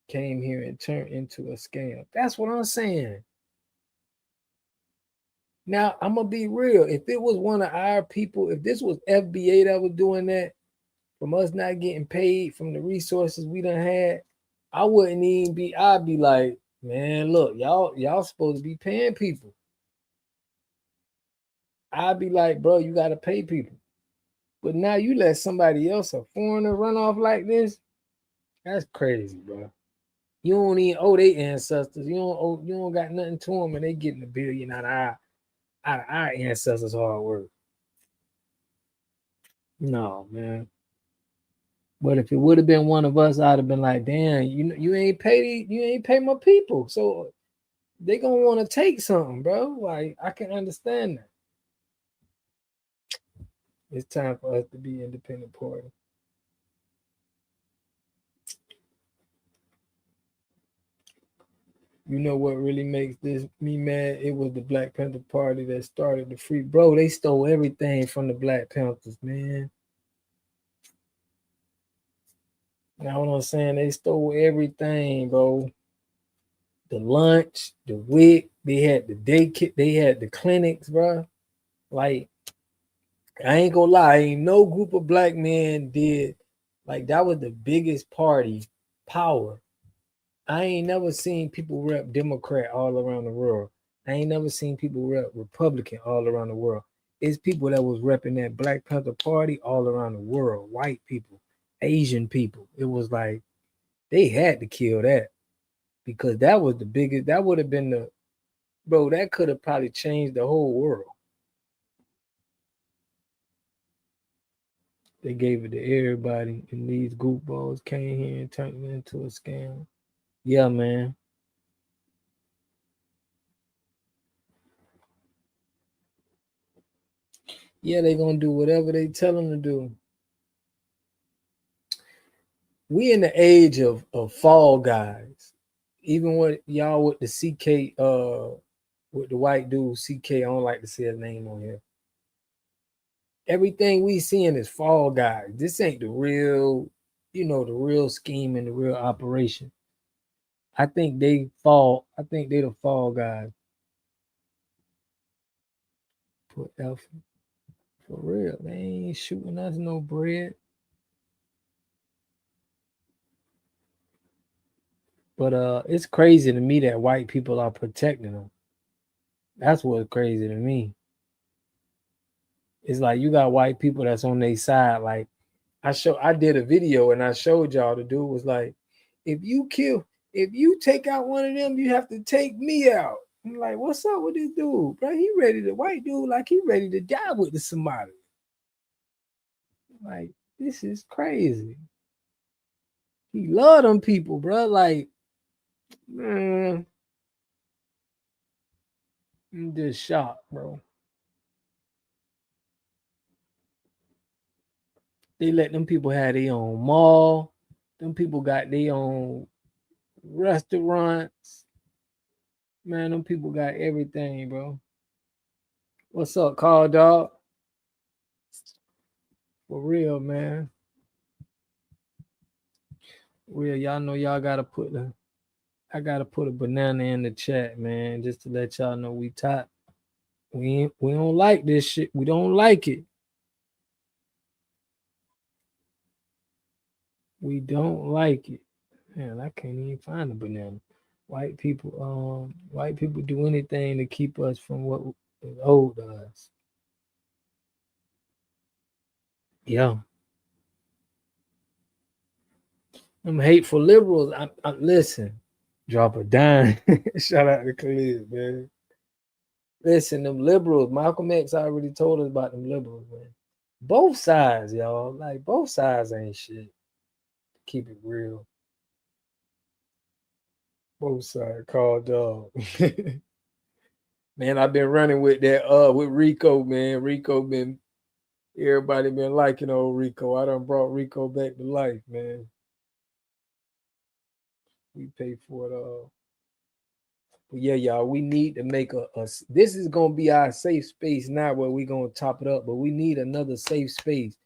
Came here and turned into a scam. That's what I'm saying. Now, I'm going to be real. If it was one of our people, if this was FBA that was doing that, from us not getting paid from the resources we done had, I wouldn't even be, I'd be like, man, look, y'all supposed to be paying people. I'd be like, bro, you got to pay people. But now you let somebody else, a foreigner, run off like this? That's crazy, bro. You don't even owe their ancestors. You don't got nothing to them, and they getting $1 billion out of our ancestors' hard work. No, man. But if it would have been one of us, I'd have been like, damn, you ain't pay my people. So they gonna want to take something, bro. Like, I can understand that. It's time for us to be independent party. You know what really makes me mad? It was the Black Panther Party that started the free. Bro, they stole everything from the Black Panthers, man. You know what I'm saying? They stole everything, bro. The lunch, the WIC, they had the day kit, they had the clinics, bro. Like, I ain't gonna lie, ain't no group of black men did. Like, that was the biggest party power. I ain't never seen people rep Democrat all around the world. I ain't never seen people rep Republican all around the world. It's people that was repping that Black Panther Party all around the world. White people, Asian people. It was like they had to kill that because that was the biggest. That would have been the bro. That could have probably changed the whole world. They gave it to everybody, and these goofballs came here and turned it into a scam. Yeah, man. Yeah, they gonna do whatever they tell them to do. We in the age of fall guys. Even with y'all with the CK, with the white dude CK, I don't like to say his name on here. Everything we seeing is fall guys. This ain't the real, the real scheme and the real operation. I think they the fall guys. Put F for real. They ain't shooting us no bread. But it's crazy to me that white people are protecting them. That's what's crazy to me. It's like you got white people that's on their side. Like I did a video and I showed y'all the dude was like, if you take out one of them, you have to take me out. I'm like, what's up with this dude, bro? White dude, like he ready to die with the Somali. Like, this is crazy. He love them people, bro. Like, man, I'm just shocked, bro. They let them people have their own mall. Them people got their own restaurants. Man, them people got everything, bro. What's up, Call Dog? For real, man. Real, y'all know y'all gotta I gotta put a banana in the chat, man, just to let y'all know we top. We don't like this shit. We don't like it. We don't like it. Man, I can't even find a banana. White people do anything to keep us from what is old to us. Yeah. Them hateful liberals. I listen. Drop a dime. Shout out to Khalid, man. Listen, them liberals. Malcolm X already told us about them liberals, man. Both sides, y'all. Like both sides ain't shit. Keep it real. Both sides. Call dog. Man, I've been running with that with Rico, man. Everybody been liking old Rico. I done brought Rico back to life, man. We pay for it all. But yeah, y'all, we need to make this is gonna be our safe space now where we gonna top it up, but we need another safe space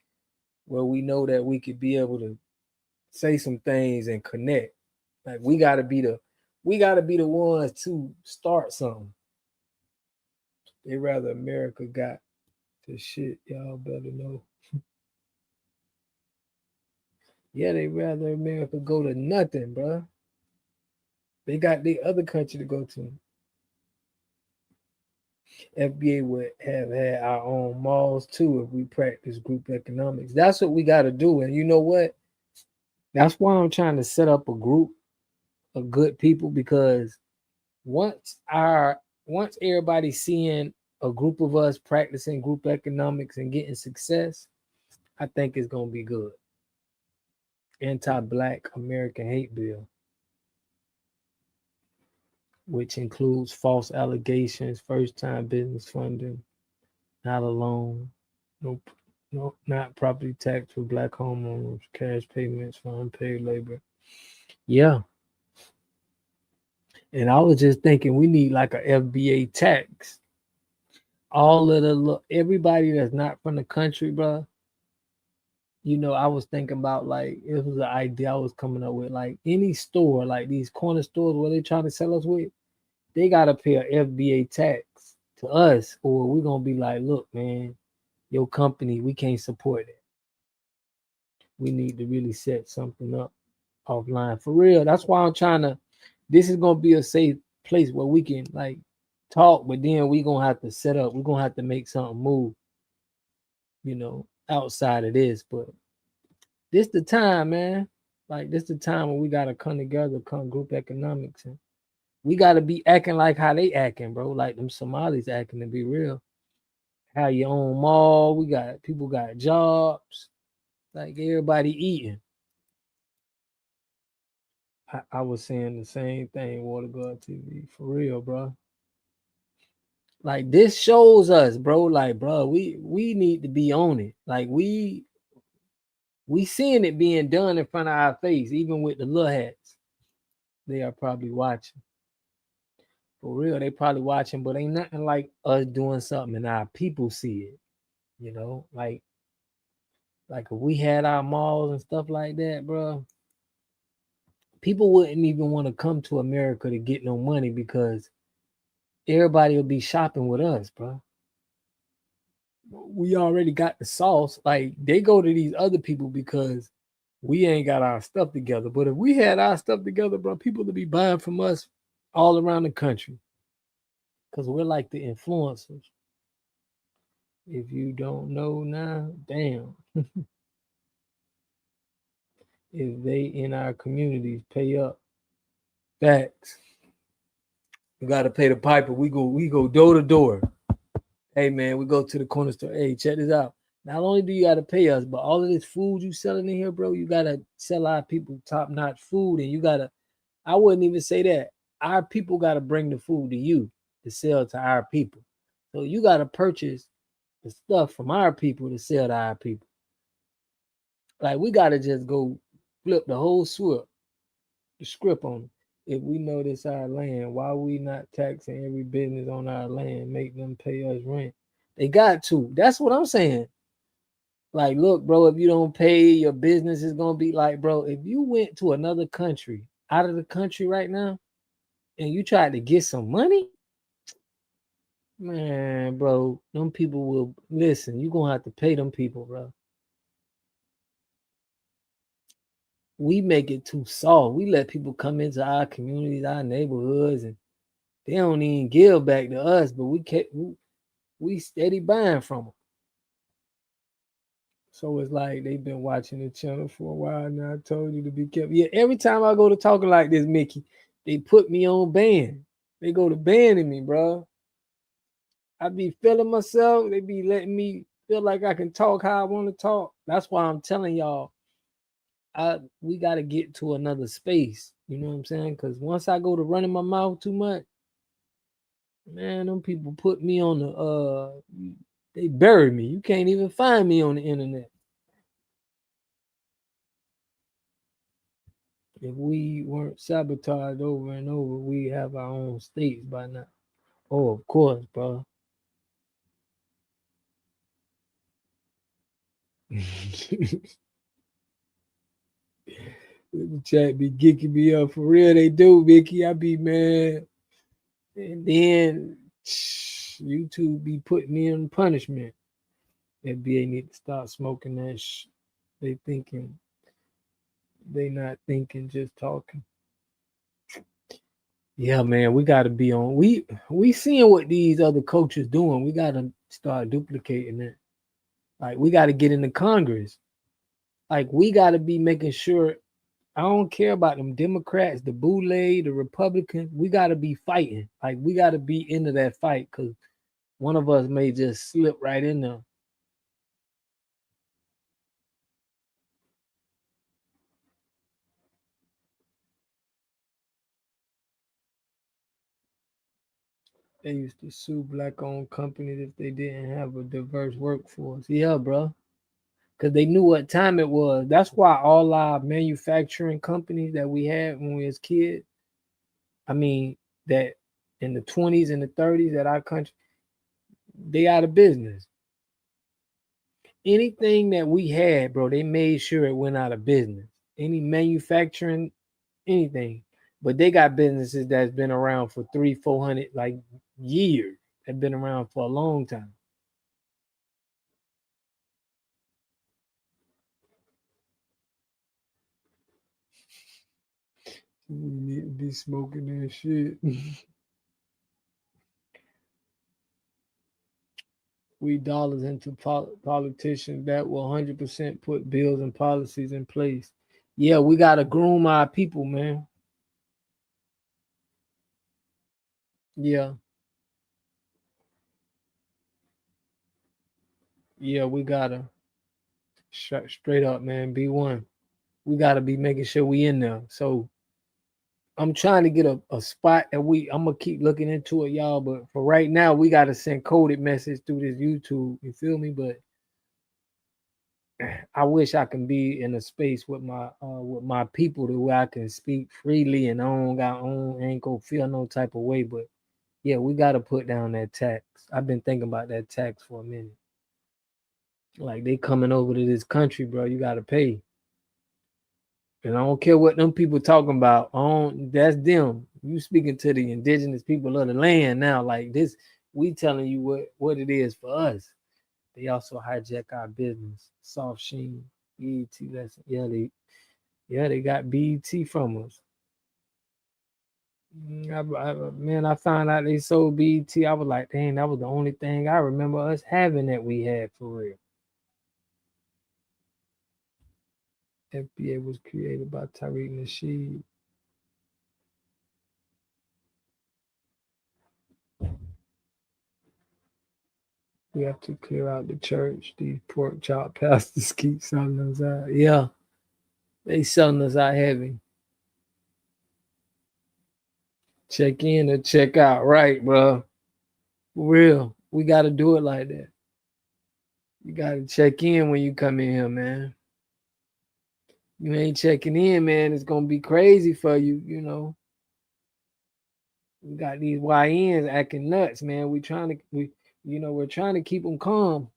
where we know that we could be able to say some things and connect. Like we gotta be the ones to start something. They rather America got the shit, y'all better know. Yeah, they rather America go to nothing, bro. They got the other country to go to. FBA would have had our own malls too if we practice group economics. That's what we got to do. And you know what? That's why I'm trying to set up a group of good people, because once everybody's seeing a group of us practicing group economics and getting success, I think it's gonna be good. Anti-Black American hate bill, which includes false allegations, first-time business funding, not a loan, no, not property tax for Black homeowners, cash payments for unpaid labor. Yeah. And I was just thinking we need like a FBA tax. All of the everybody that's not from the country, bro. You know, I was thinking about like it was an idea I was coming up with. Like any store, like these corner stores where they trying to sell us with, they gotta pay a FBA tax to us, or we're gonna be like, look, man, your company, we can't support it. We need to really set something up offline for real. That's why I'm trying to. This is gonna be a safe place where we can like talk, but then we gonna have to set up. We're gonna have to make something move, you know, outside of this. But this the time, man. Like this the time when we gotta come together, come group economics, and we gotta be acting like how they acting, bro. Like them Somalis acting, to be real. How your own mall, we got people got jobs, like everybody eating. I was saying the same thing, Water God TV, for real, bro. Like this shows us, bro. Like, bro, we need to be on it. Like we seeing it being done in front of our face, even with the little hats. They are probably watching. For real, they probably watching, but ain't nothing like us doing something and our people see it. You know, like if we had our malls and stuff like that, bro, people wouldn't even want to come to America to get no money because everybody will be shopping with us, bro. We already got the sauce. Like they go to these other people because we ain't got our stuff together. But if we had our stuff together, bro, people would be buying from us all around the country because we're like the influencers. If you don't know now, damn. If they in our communities pay up, facts. We gotta pay the piper. We go door to door. Hey man, we go to the corner store. Hey, check this out. Not only do you gotta pay us, but all of this food you selling in here, bro, you gotta sell our people top-notch food, and you gotta. I wouldn't even say that. Our people gotta bring the food to you to sell to our people. So you gotta purchase the stuff from our people to sell to our people. Like we gotta just go flip the whole script on it. If we know this our land, why we not taxing every business on our land, make them pay us rent? They got to. That's what I'm saying. Like, look, bro, if you don't pay, your business is gonna be like, bro, if you went to another country, out of the country right now, and you tried to get some money, man, bro, them people will listen. You're gonna have to pay them people, bro. We make it too soft. We let people come into our communities, our neighborhoods, and they don't even give back to us, but we steady buying from them. So it's like they've been watching the channel for a while now. I told you to be careful. Yeah, every time I go to talking like this, Mickey, they put me on ban. They go to banning me, bro. I be feeling myself. They be letting me feel like I can talk how I want to talk. That's why I'm telling y'all, we got to get to another space. You know what I'm saying? Because once I go to running my mouth too much, man, them people put me on the they bury me. You can't even find me on the internet. If we weren't sabotaged over and over, we have our own states by now. Oh, of course, bro. The chat be geeking me up for real. They do, Mickey. I be mad. And then YouTube be putting me in punishment. FBA need to start smoking that They thinking, they not thinking, just talking. Yeah, man, we got to be on. We seeing what these other coaches doing. We got to start duplicating it. Like we got to get into Congress. Like we got to be making sure. I don't care about them Democrats, the Boule, the Republicans. We got to be fighting. Like we got to be into that fight because one of us may just slip right in there. They used to sue black-owned companies if they didn't have a diverse workforce. Yeah, bro. Because they knew what time it was. That's why all our manufacturing companies that we had when we was kids, I mean, that in the 20s and the 30s at our country, they out of business. Anything that we had, bro, they made sure it went out of business. Any manufacturing, anything. But they got businesses that's been around for 300-400 like years. Have been around for a long time. We need to be smoking that shit. We dollars into politicians that will 100% put bills and policies in place. Yeah, we got to groom our people, man. Yeah. Yeah, we got to straight up, man, B1. We got to be making sure we in there. So I'm trying to get a spot that I'm going to keep looking into it, y'all. But for right now, we got to send coded message through this YouTube. You feel me? But I wish I can be in a space with my people to where I can speak freely and ain't gonna feel no type of way. But yeah, we got to put down that tax. I've been thinking about that tax for a minute. Like they coming over to this country, bro. You got to pay. And I don't care what them people talking about. That's them. You speaking to the indigenous people of the land now. Like this, we telling you what it is for us. They also hijack our business. Soft Sheen, BET lesson. Yeah, they got BET from us. Man, I found out they sold BET. I was like, dang, that was the only thing I remember us having that we had for real. FBA was created by Tariq Nasheed. We have to clear out the church. These pork chop pastors keep selling us out. Yeah, they selling us out heavy. Check in or check out, right, bro? For real. We got to do it like that. You got to check in when you come in here, man. You ain't checking in, man. It's going to be crazy for you, you know. We got these YNs acting nuts, man. We're trying to keep them calm.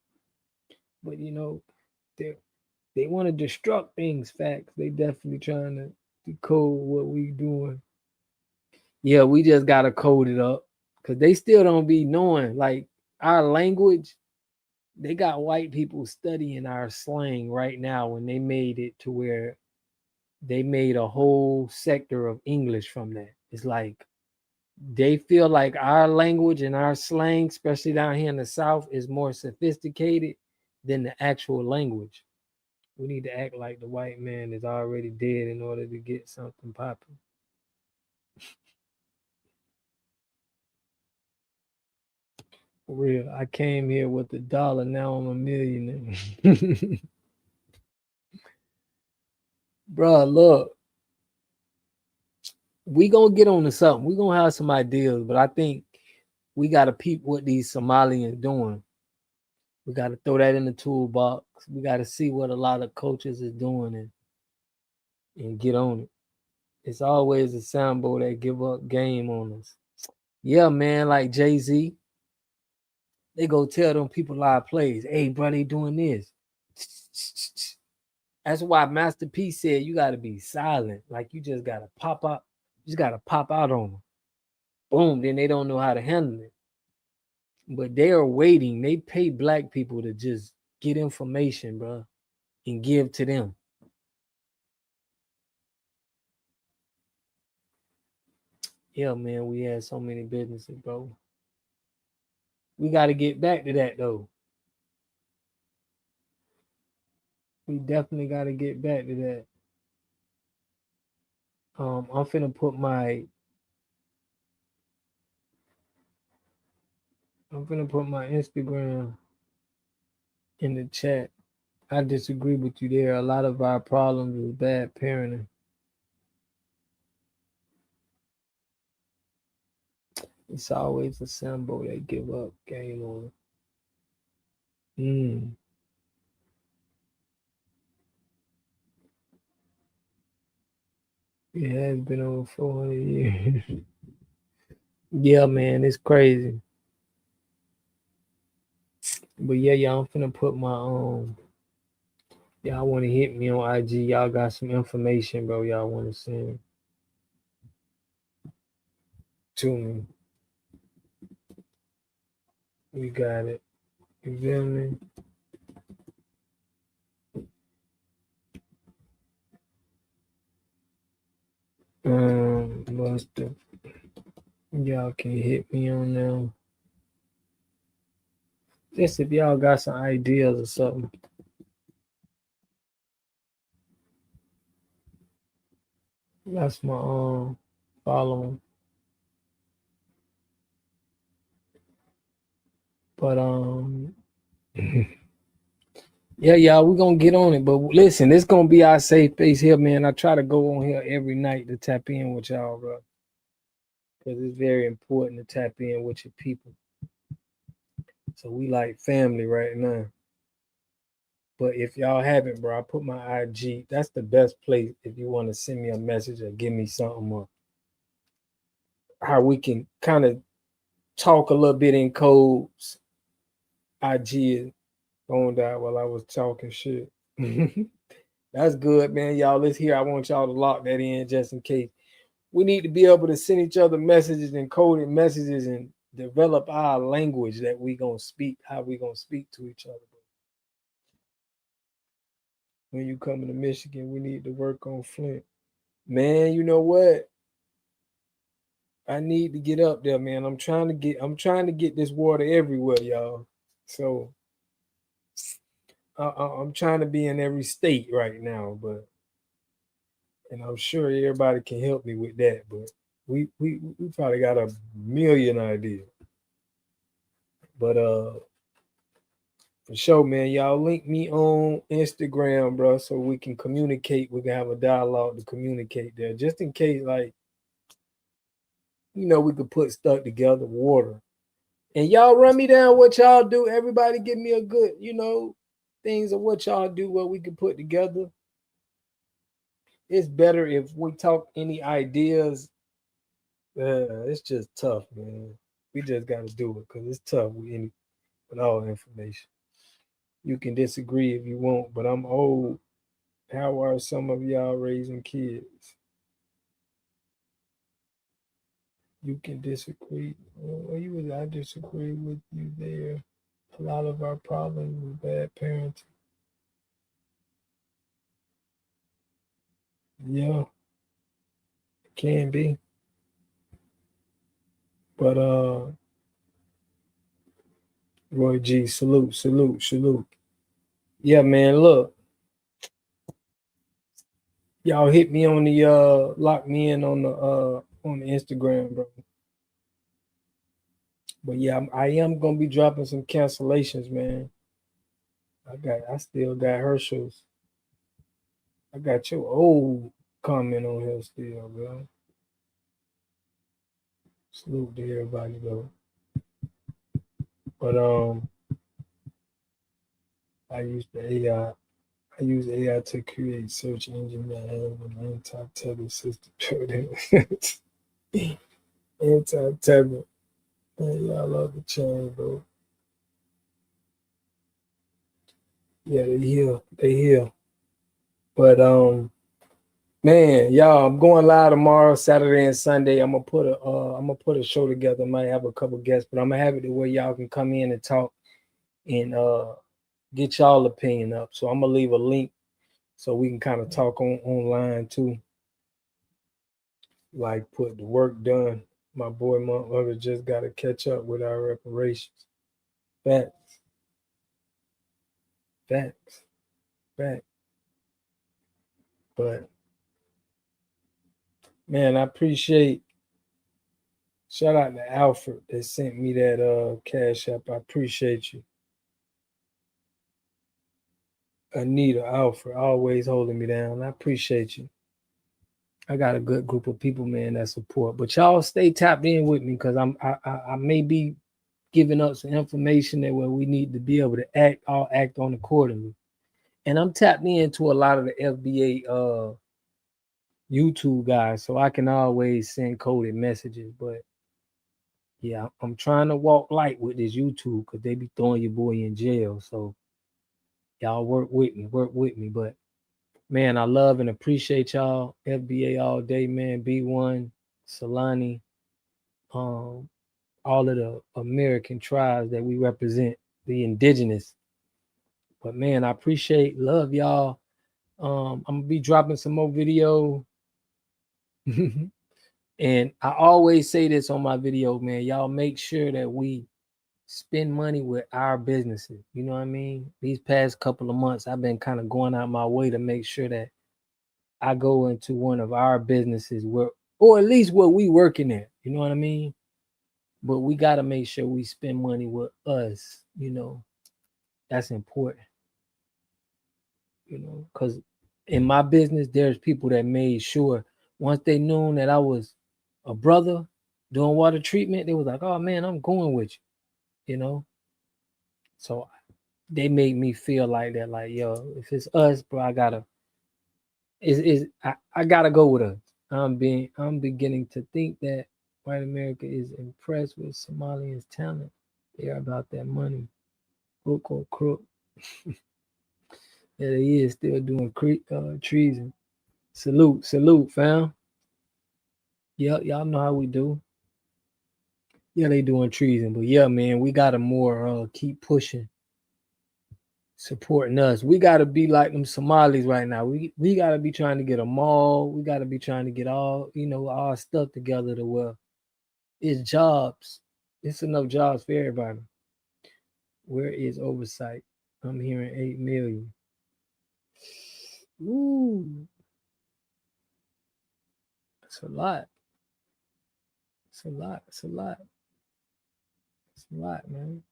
But, they want to destruct things, facts. They definitely trying to decode what we doing. Yeah, we just got to code it up because they still don't be knowing, like, our language. They got white people studying our slang right now when they made it to where they made a whole sector of English from that. It's like they feel like our language and our slang, especially down here in the South, is more sophisticated than the actual language. We need to act like the white man is already dead in order to get something popping. For real, I came here with $1. Now I'm a millionaire. Bruh, look. We gonna get on to something. We gonna have some ideas, but I think we gotta peep what these Somalians doing. We gotta throw that in the toolbox. We gotta see what a lot of coaches is doing and get on it. It's always a Sambo that give up game on us. Yeah, man, like Jay-Z. They go tell them people live plays. Hey, bro, they doing this. That's why Master P said you gotta be silent. Like you just gotta pop out. You just gotta pop out on them. Boom, then they don't know how to handle it. But they are waiting. They pay black people to just get information, bro, and give to them. Yeah, man, we had so many businesses, bro. We got to get back to that, though. We definitely got to get back to that. I'm finna put my Instagram in the chat. I disagree with you there. A lot of our problems is bad parenting. It's always a symbol they give up. Game over. It has been over 400 years. Yeah, man, it's crazy. But yeah, y'all, I'm finna put my y'all want to hit me on IG. Y'all got some information, bro. Y'all want to send to me. We got it. You feel me? Buster. Y'all can hit me on now. Just if y'all got some ideas or something. That's my following. But yeah, y'all, we're gonna get on it. But listen, it's gonna be our safe space here, man. I try to go on here every night to tap in with y'all, bro. Because it's very important to tap in with your people. So we like family right now. But if y'all haven't, bro, I put my IG. That's the best place if you want to send me a message or give me something or how we can kind of talk a little bit in codes. IG is going down while I was talking shit. That's good, man. Y'all, let's hear. I want y'all to lock that in just in case. We need to be able to send each other messages and coded messages and develop our language that we gonna speak, how we gonna speak to each other. When you coming to Michigan, we need to work on Flint. Man, you know what? I need to get up there, man. I'm trying to get this water everywhere, y'all. So I'm trying to be in every state right now, and I'm sure everybody can help me with that. But we probably got a million ideas. But for sure, man, y'all link me on Instagram, bro, so we can communicate. We can have a dialogue to communicate there, just in case, like, we could put stuff together, water. And y'all run me down what y'all do. Everybody give me a good, things of what y'all do, what we can put together. It's better if we talk any ideas. It's just tough, man. We just got to do it because it's tough with all information. You can disagree if you want, but I'm old. How are some of y'all raising kids? You can disagree. I disagree with you there. A lot of our problems with bad parenting. Yeah, it can be. But Roy G, salute. Yeah, man, look. Y'all hit me on the lock me in on the Instagram, bro. But yeah, I am gonna be dropping some cancellations, man. I still got Herschel's. I got your old comment on here still, bro. Salute to everybody though. But I use AI to create search engine that has an anti-tether system. Anti-tether. Man, y'all love the change, bro. Yeah, they here. But man, y'all, I'm going live tomorrow, Saturday and Sunday. I'm gonna put a show together. I might have a couple guests, but I'm gonna have it the way y'all can come in and talk and get y'all opinion up. So I'm gonna leave a link so we can kind of talk online too. Like put the work done. My boy mother just gotta catch up with our reparations. Facts. But man, I appreciate. Shout out to Alfred that sent me that cash app. I appreciate you. Anita, Alfred, always holding me down. I appreciate you. I got a good group of people, man, that support. But y'all stay tapped in with me because I may be giving up some information that where we need to be able to act. I'll act on accordingly. And I'm tapped into a lot of the FBA YouTube guys, so I can always send coded messages. But yeah, I'm trying to walk light with this YouTube because they be throwing your boy in jail. So y'all work with me. But man, I love and appreciate y'all. FBA all day, man. B1, Solani, all of the American tribes that we represent, the indigenous. But man, I love y'all. I'm gonna be dropping some more video. And I always say this on my video, man. Y'all make sure that we spend money with our businesses. You know what I mean? These past couple of months, I've been kind of going out my way to make sure that I go into one of our businesses where, or at least where we working at. You know what I mean? But we got to make sure we spend money with us. You know, that's important. You know, because in my business, there's people that made sure once they knew that I was a brother doing water treatment, they was like, oh man, I'm going with you, you know? So they made me feel like that, like, yo, if it's us, bro, I gotta go with us. I'm beginning to think that white America is impressed with Somalians' talent. They are about that money. Hook or crook. Yeah, they is still doing treason. Salute, fam. Yeah, y'all know how we do. Yeah, they doing treason, but yeah, man, we gotta more keep pushing, supporting us. We gotta be like them Somalis right now. We gotta be trying to get a mall. We gotta be trying to get all our stuff together to where it's jobs. It's enough jobs for everybody. Where is oversight? I'm hearing 8 million. Ooh, that's a lot. It's a lot. It's a lot. It's a lot, man.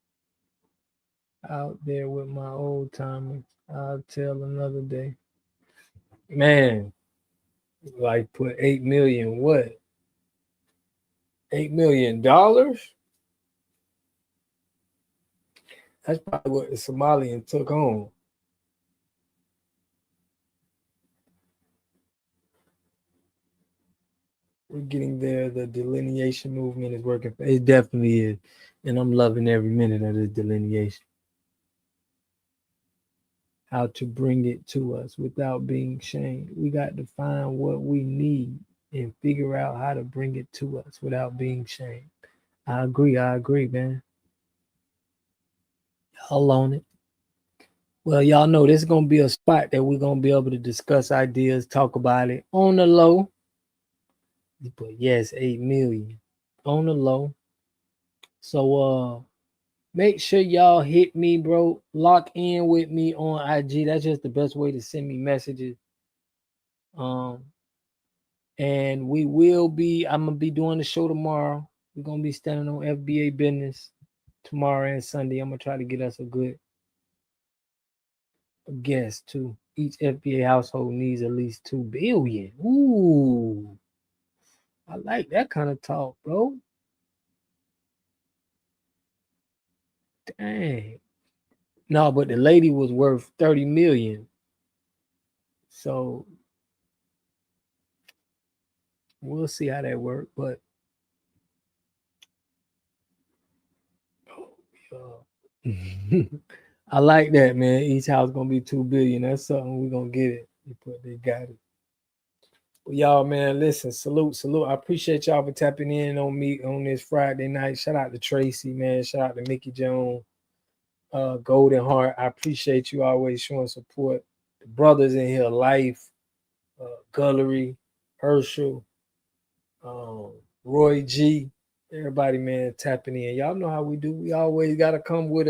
Out there with my old timers. I'll tell another day. Man, like put 8 million what? $8 million? That's probably what the Somalian took home. We're getting there. The delineation movement is working. It definitely is. And I'm loving every minute of this delineation. How to bring it to us without being shamed. We got to find what we need and figure out how to bring it to us without being shamed. I agree, man. Y'all on it. Well, y'all know this is going to be a spot that we're going to be able to discuss ideas, talk about it on the low. But yes, 8 million on the low. So make sure y'all hit me, bro. Lock in with me on IG. That's just the best way to send me messages. And I'm gonna be doing the show tomorrow. We're gonna be standing on FBA business tomorrow and Sunday. I'm gonna try to get us a good guest too. Each FBA household needs at least 2 billion. Ooh, I like that kind of talk, bro. Dang. No, but the lady was worth 30 million. So we'll see how that works. But I like that, man. Each house gonna be 2 billion. That's something we're gonna get it. They got it. Well, y'all, man, listen, salute. I appreciate y'all for tapping in on me on this Friday night. Shout out to Tracy, man. Shout out to Mickey Jones, Golden Heart. I appreciate you always showing support. The brothers in here, Life, Gullery, Herschel, Roy G, everybody, man, tapping in. Y'all know how we do. We always gotta come with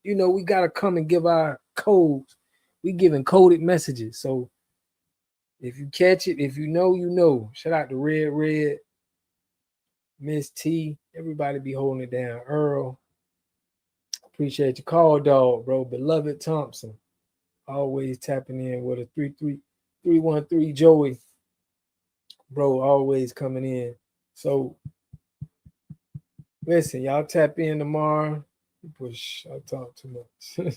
we gotta come and give our codes. We giving coded messages. So if you catch it, if you know, you know. Shout out to Red, Miss T. Everybody be holding it down. Earl. Appreciate your call, dog, bro. Beloved Thompson. Always tapping in with a 313 Joey. bro always coming in. So listen, y'all tap in tomorrow. Push, I talk too much.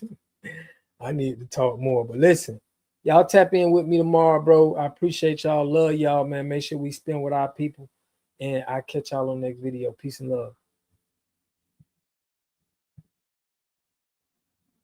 I need to talk more, but listen, y'all tap in with me tomorrow, bro. I appreciate y'all. Love y'all, man. Make sure we spend with our people. And I'll catch y'all on the next video. Peace and love.